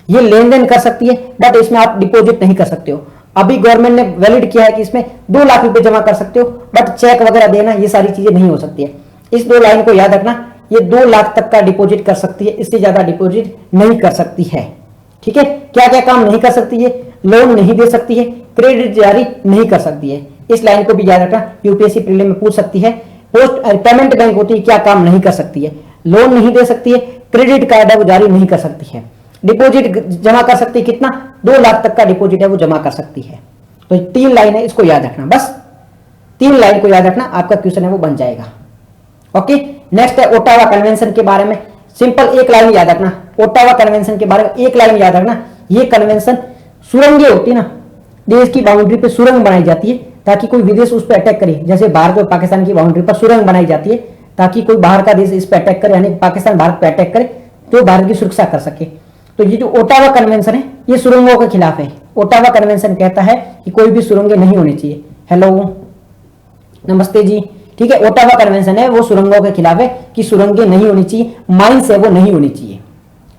ये लेन देन कर सकती है, बट इसमें आप डिपॉजिट नहीं कर सकते हो। अभी गवर्नमेंट ने वैलिड किया है कि इसमें 2 लाख रुपए जमा कर सकते हो, बट चेक वगैरह देना ये सारी चीजें नहीं हो सकती है। इस 2 लाइन को याद रखना, ये 2 लाख तक का डिपॉजिट कर सकती है, इससे ज्यादा डिपॉजिट नहीं कर सकती है। ठीक है। क्या क्या काम नहीं कर सकती है? लोन नहीं दे सकती है, क्रेडिट जारी नहीं कर सकती है। इस लाइन को भी याद रखना, UPSC प्रीलिम में पूछ सकती है। पोस्ट पेमेंट बैंक होती है, क्या काम नहीं कर सकती है? लोन नहीं दे सकती है, क्रेडिट कार्ड है वो जारी नहीं कर सकती है, डिपॉजिट जमा कर सकती है, कितना? 2 लाख तक का डिपॉजिट है वो जमा कर सकती है। तो 3 लाइन है, इसको याद रखना, बस 3 लाइन को याद रखना, आपका क्वेश्चन है वो बन जाएगा। ओके। नेक्स्ट है ओटावा कन्वेंशन के बारे में। सिंपल 1 लाइन याद रखना, ओटावा कन्वेंशन के बारे में 1 लाइन याद रखना। ये कन्वेंशन सुरंगें होती है ना, देश की बाउंड्री पे सुरंग बनाई जाती है ताकि कोई विदेश उस पर अटैक करे। जैसे भारत और पाकिस्तान की बाउंड्री पर सुरंग बनाई जाती है ताकि कोई बाहर का देश इस पर अटैक करे, यानी पाकिस्तान भारत पर अटैक करे तो भारत की सुरक्षा कर सके। तो ये जो ओटावा कन्वेंशन है ये सुरंगों के खिलाफ है। ओटावा कन्वेंशन कहता है कि कोई भी सुरंगें नहीं होनी चाहिए। हेलो, नमस्ते जी। ठीक है। ओटावा कन्वेंशन है वो सुरंगों के खिलाफ है कि सुरंगें नहीं होनी चाहिए, माइंस है वो नहीं होनी चाहिए।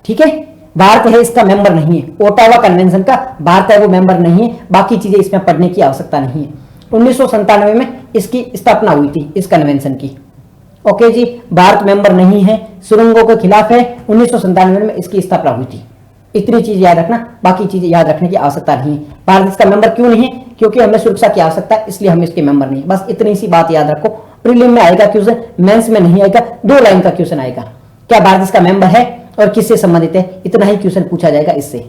ठीक है। भारत है इसका मेंबर नहीं है, ओटावा कन्वेंशन का भारत है वो मेंबर नहीं है। बाकी चीजें इसमें पढ़ने की आवश्यकता नहीं है। 1997 में इसकी स्थापना हुई थी इस कन्वेंशन की। ओके जी, भारत मेंबर नहीं है, सुरंगों के खिलाफ है, 1997 में इसकी स्थापना हुई थी। इतनी चीज याद रखना, बाकी चीजें याद रखने की आवश्यकता नहीं है। भारत इसका मेंबर क्यों नहीं है? क्योंकि हमें सुरक्षा की आवश्यकता है, इसलिए हम इसके मेंबर नहीं है। बस इतनी सी बात याद रखो। प्रीलिम में आएगा क्वेश्चन, मेंस में नहीं आएगा, 2 लाइन का क्वेश्चन आएगा। क्या भारत इसका मेंबर है और किससे संबंधित है, इतना ही क्वेश्चन पूछा जाएगा इससे।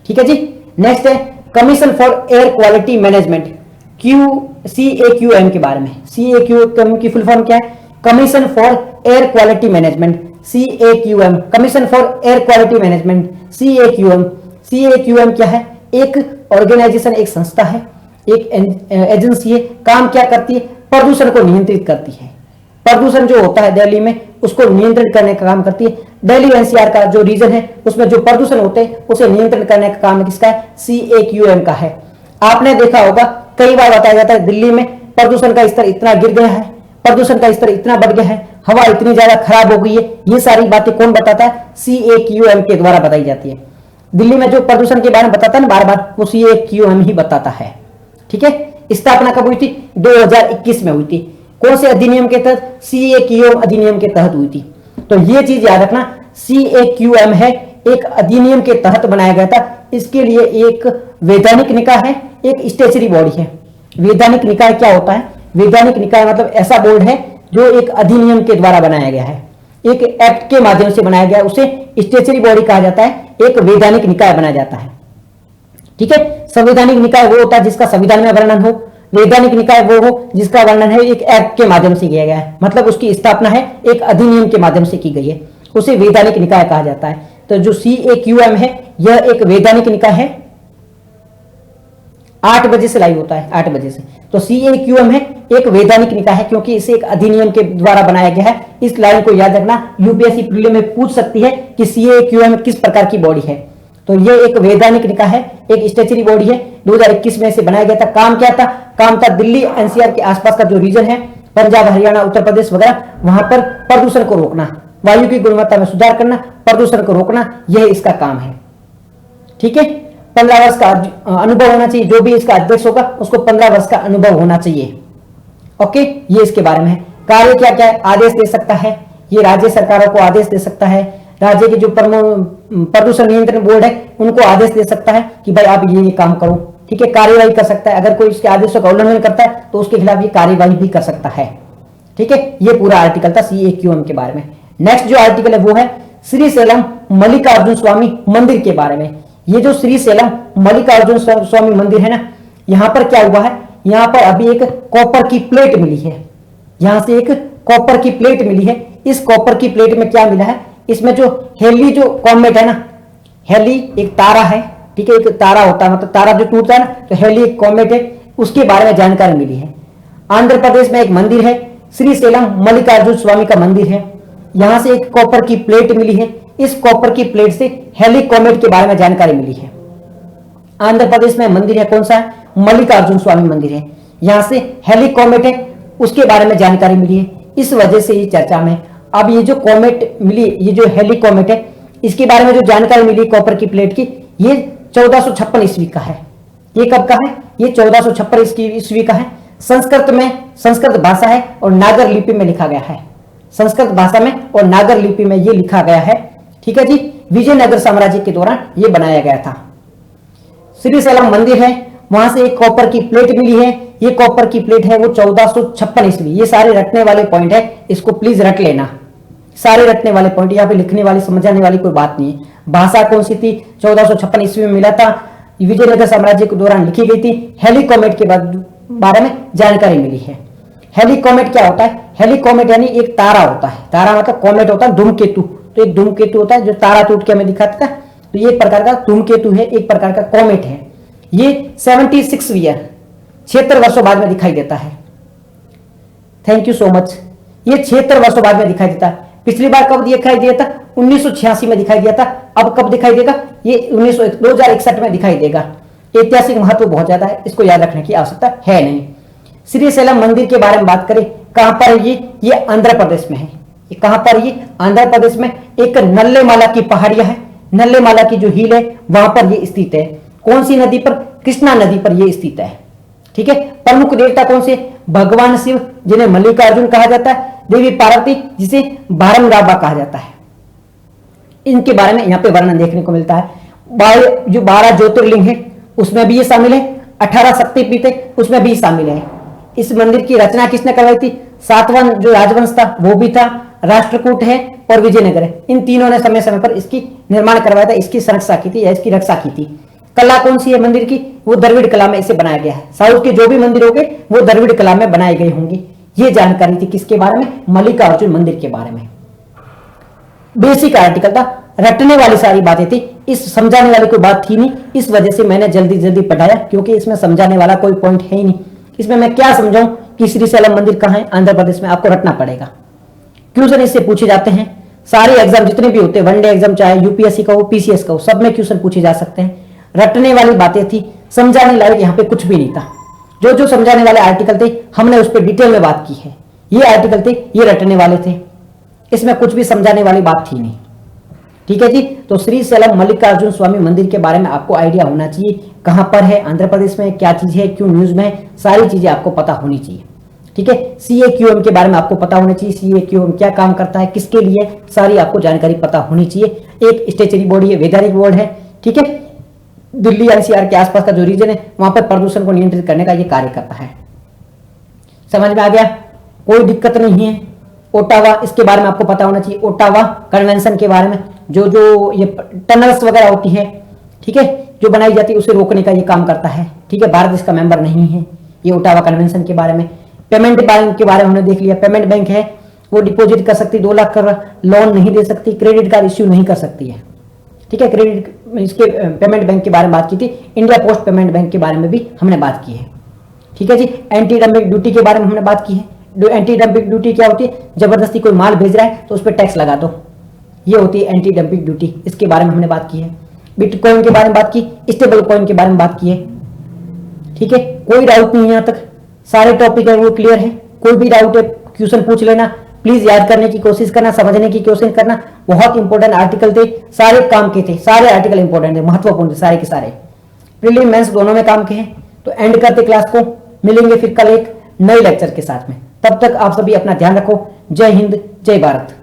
ठीक है जी। नेक्स्ट है commission for air quality management, CAQM के बारे में। CAQM की फुल फॉर्म क्या है? Commission for air quality management, CAQM, commission for air quality management, CAQM। CAQM क्या है? एक ऑर्गेनाइजेशन, एक संस्था है, एक एजेंसी है। काम क्या करती है? प्रदूषण को नियंत्रित करती है। प्रदूषण जो होता है दिल्ली में उसको नियंत्रित करने का काम करती है। दिल्ली NCR का जो रीजन है उसमें जो प्रदूषण होते हैं उसे नियंत्रित करने का काम किसका है? CAQM का है। आपने देखा होगा कई बार बताया जाता है दिल्ली में प्रदूषण का स्तर इतना गिर गया है, प्रदूषण का स्तर इतना बढ़ गया है, हवा इतनी ज्यादा खराब हो गई है, ये सारी बातें कौन बताता है? CAQM के द्वारा बताई जाती है। दिल्ली में जो प्रदूषण के बारे में बताता है ना बार बार, वो CAQM ही बताता है। ठीक है, स्थापना कब हुई थी? 2021 में हुई थी। कौन से अधिनियम के तहत? CAQM अधिनियम के तहत हुई थी। तो ये चीज याद रखना, CAQM है, एक अधिनियम के तहत बनाया गया था। इसके लिए एक वैधानिक निकाय है, एक स्टेचुरी बॉडी है। वैधानिक निकाय क्या होता है? वैधानिक निकाय मतलब ऐसा बोर्ड है जो एक अधिनियम के द्वारा बनाया गया है, एक एक्ट के माध्यम से बनाया गया, उसे स्टेचुरी बॉडी कहा जाता है, एक वैधानिक निकाय बनाया जाता है। ठीक है, संवैधानिक निकाय वो होता है जिसका संविधान में वर्णन हो, वैधानिक निकाय वो हो जिसका वर्णन है एक एक्ट के माध्यम से किया गया है, मतलब उसकी स्थापना है एक अधिनियम के माध्यम से की गई है, उसे वैधानिक निकाय कहा जाता है। तो जो CAQM है यह एक वैधानिक निकाय है। 8 बजे से लाइव होता है, 8 बजे से। तो CAQM है एक वैधानिक निकाय है, क्योंकि इसे एक अधिनियम के द्वारा बनाया गया है। इस लाइन को याद रखना, यूपीएससी प्रीलिम में पूछ सकती है कि CAQM किस प्रकार की बॉडी है। तो ये एक वैधानिक निकाय है, एक स्टेचुरी बॉडी है, 2021 में से बनाया गया था। काम क्या था? काम था दिल्ली NCR के आसपास का जो रीजन है, पंजाब, हरियाणा, उत्तर प्रदेश वगैरह, वहां पर प्रदूषण को रोकना, वायु की गुणवत्ता में सुधार करना, प्रदूषण को रोकना, यह इसका काम है। ठीक है, 15 वर्ष का अनुभव होना चाहिए, जो भी इसका अध्यक्ष होगा उसको 15 वर्ष का अनुभव होना चाहिए। ओके, ये इसके बारे में है। कार्य क्या क्या है? आदेश दे सकता है, ये राज्य सरकारों को आदेश दे सकता है, राज्य के जो प्रदूषण नियंत्रण बोर्ड है उनको आदेश दे सकता है कि भाई आप ये काम करो। ठीक है, कार्यवाही कर सकता है, अगर कोई इसके आदेशों का उल्लंघन करता है तो उसके खिलाफ ये कार्यवाही भी कर सकता है। ठीक है, ये पूरा आर्टिकल था CAQM के बारे में। नेक्स्ट जो आर्टिकल है वो है श्रीशैलम मल्लिकार्जुन स्वामी मंदिर के बारे में। ये जो श्रीशैलम मल्लिकार्जुन स्वामी मंदिर है ना, यहां पर क्या हुआ है? यहां पर अभी एक कॉपर की प्लेट मिली है, यहां से एक कॉपर की प्लेट मिली है। इस कॉपर की प्लेट में क्या मिला है? इसमें जो हेली जो कॉमेट है ना, हेली एक तारा है, ठीक है, एक तारा होता है, मतलब तारा जो टूटता है ना, तो हेली एक कॉमेट है, उसके बारे में जानकारी मिली है। आंध्र प्रदेश में एक मंदिर है, श्रीशैलम मल्लिकार्जुन स्वामी का मंदिर है, यहां से एक कॉपर की प्लेट मिली है। इस कॉपर की प्लेट से हेली कॉमेट के बारे में जानकारी मिली है। आंध्र प्रदेश में मंदिर है, कौन सा है? मल्लिकार्जुन स्वामी मंदिर है, यहां से हेली कॉमेट है, उसके बारे में जानकारी मिली है। इस वजह से ये चर्चा में। अब ये जो कॉमेट मिली, ये जो हेली कॉमेट है, इसके बारे में जो जानकारी मिली कॉपर की प्लेट की, ये 1456 ईस्वी का है। ये कब का है? ये 1456 ईस्वी का है। संस्कृत में, संस्कृत भाषा है और नागर लिपि में लिखा गया है, संस्कृत भाषा में और नागर लिपि में ये लिखा गया है। ठीक है जी, विजयनगर साम्राज्य के दौरान ये बनाया गया था। श्रीशैलम मंदिर है, वहां से एक कॉपर की प्लेट मिली है। ये कॉपर की प्लेट है वो 1456 ईस्वी। ये सारे रटने वाले पॉइंट है, इसको प्लीज रट लेना, सारे रटने वाले पॉइंट, यहाँ पे लिखने वाली समझाने वाली कोई बात नहीं है। भाषा कौन सी थी? 1456 ईस्वी में मिला था, विजयनगर साम्राज्य के दौरान लिखी गई थी। हेली कॉमेट के बारे में जानकारी मिली है। हेली कॉमेट क्या होता है? हेली कॉमेट यानी एक तारा होता है, तारा मतलब कॉमेट होता है धूमकेतु। तो एक धूमकेतु होता है जो तारा टूट के हमें दिखाता है, तो ये एक प्रकार का धूमकेतु है, एक प्रकार का कॉमेट है। ये 76 ईयर 76 वर्षों बाद में दिखाई देता है। Thank you so much. ये 76 वर्षों बाद में दिखाई देता है। पिछली बार कब दिखाई दिया था? 1986 में दिखाई दिया था। अब कब दिखाई देगा? ये 2061 में दिखाई देगा। ऐतिहासिक महत्व बहुत ज्यादा है, इसको याद रखने की आवश्यकता है नहीं। श्रीशैलम मंदिर के बारे में बात करें, कहां पर है ये आंध्र प्रदेश में है। ये कहां पर? ये आंध्र प्रदेश में एक नल्लेमाला की पहाड़ियां है, नल्लेमाला की जो हिल है वहां पर ये स्थित है। कौन सी नदी पर? कृष्णा नदी पर ये स्थित है। ठीक है, प्रमुख देवता कौन से? भगवान शिव, जिन्हें मल्लिकार्जुन कहा जाता है, देवी पार्वती, जिसे भारमराबा कहा जाता है। इनके बारे में यहाँ पे वर्णन देखने को मिलता है। जो 12 ज्योतिर्लिंग है उसमें भी ये शामिल है, 18 शक्तिपीठ है उसमें भी शामिल है। इस मंदिर की रचना किसने करवाई थी? सातवां जो राजवंश था वो भी था, राष्ट्रकूट है और विजयनगर है, इन तीनों ने समय समय पर इसकी निर्माण करवाया था, इसकी संरक्षा की थी या इसकी रक्षा की थी। कला कौन सी है मंदिर की? वो द्रविड़ कला में इसे बनाया गया है। साउथ के जो भी मंदिर होंगे वो द्रविड़ कला में बनाए गए होंगे। ये जानकारी थी किसके बारे में? मल्लिकार्जुन मंदिर के बारे में। बेसिक आर्टिकल था, रटने वाली सारी बातें थी, इस समझाने वाली कोई बात थी नहीं, इस वजह से मैंने जल्दी जल्दी पढ़ाया, क्योंकि इसमें समझाने वाला कोई पॉइंट है ही नहीं। इसमें मैं क्या समझाऊं कि श्रीशैलम मंदिर कहां है? आंध्र प्रदेश में। आपको रटना पड़ेगा। क्वेश्चन इससे पूछे जाते हैं, सारे एग्जाम जितने भी होते हैं, वनडे एग्जाम चाहे यूपीएससी का हो, पीसीएस का हो, सब में क्वेश्चन पूछे जा सकते हैं। रटने वाली बातें थी, समझाने लायक यहाँ पे कुछ भी नहीं था। जो जो समझाने वाले आर्टिकल थे हमने उस पर डिटेल में बात की है। ये आर्टिकल थे, ये रटने वाले थे, इसमें कुछ भी समझाने वाली बात थी नहीं। ठीक है जी। तो श्रीशैलम मल्लिकार्जुन स्वामी मंदिर के बारे में आपको आइडिया होना चाहिए, कहां पर है, आंध्र प्रदेश में, क्या चीज है, क्यों न्यूज में है, सारी चीजें आपको पता होनी चाहिए। ठीक है। CAQM के बारे में आपको पता होना चाहिए, CAQM क्या काम करता है, किसके लिए, सारी आपको जानकारी पता होनी चाहिए। एक स्टेचुरी बॉडी है, वैधानिक बोर्ड है। ठीक है। दिल्ली NCR के आसपास का जो रीजन है वहां पर प्रदूषण को नियंत्रित करने का ये कार्य करता है। समझ में आ गया, कोई दिक्कत नहीं है। ओटावा, इसके बारे में आपको पता होना चाहिए, ओटावा कन्वेंशन के बारे में, जो जो ये टनल्स वगैरह होती है, ठीक है, जो बनाई जाती है उसे रोकने का ये काम करता है। ठीक है। भारत इसका मेंबर नहीं है। ये ओटावा कन्वेंशन के बारे में। पेमेंट बैंक के बारे में हमने देख लिया, पेमेंट बैंक है वो डिपॉजिट कर सकती, 2 लाख का लोन नहीं दे सकती, क्रेडिट कार्ड इश्यू नहीं कर सकती है। ठीक है। क्रेडिट, इसके पेमेंट बैंक के बारे में बात की थी। इंडिया पोस्ट पेमेंट बैंक के बारे में भी हमने बात की है। ठीक है जी। एंटी डंपिंग ड्यूटी के बारे में हमने बात की है। एंटी डंपिंग ड्यूटी क्या होती है, जबरदस्ती कोई माल भेज रहा है तो उस पर टैक्स लगा दो, ये होती है एंटी डंपिंग ड्यूटी। इसके बारे में हमने बात की है। बिटकॉइन के बारे में बात की, स्टेबल कॉइन के बारे में बात की है। ठीक है। कोई डाउट नहीं है, यहाँ तक सारे टॉपिक है वो क्लियर है। कोई भी डाउट है क्वेश्चन पूछ लेना, प्लीज याद करने की कोशिश करना, समझने की कोशिश करना। बहुत इंपॉर्टेंट आर्टिकल थे, सारे काम के थे, सारे आर्टिकल इंपॉर्टेंट थे, महत्वपूर्ण थे सारे के सारे, प्रीलिम मेंस दोनों में काम के हैं। तो एंड करते क्लास को, मिलेंगे फिर कल एक नए लेक्चर के साथ में। तब तक आप सभी अपना ध्यान रखो। जय हिंद, जय भारत।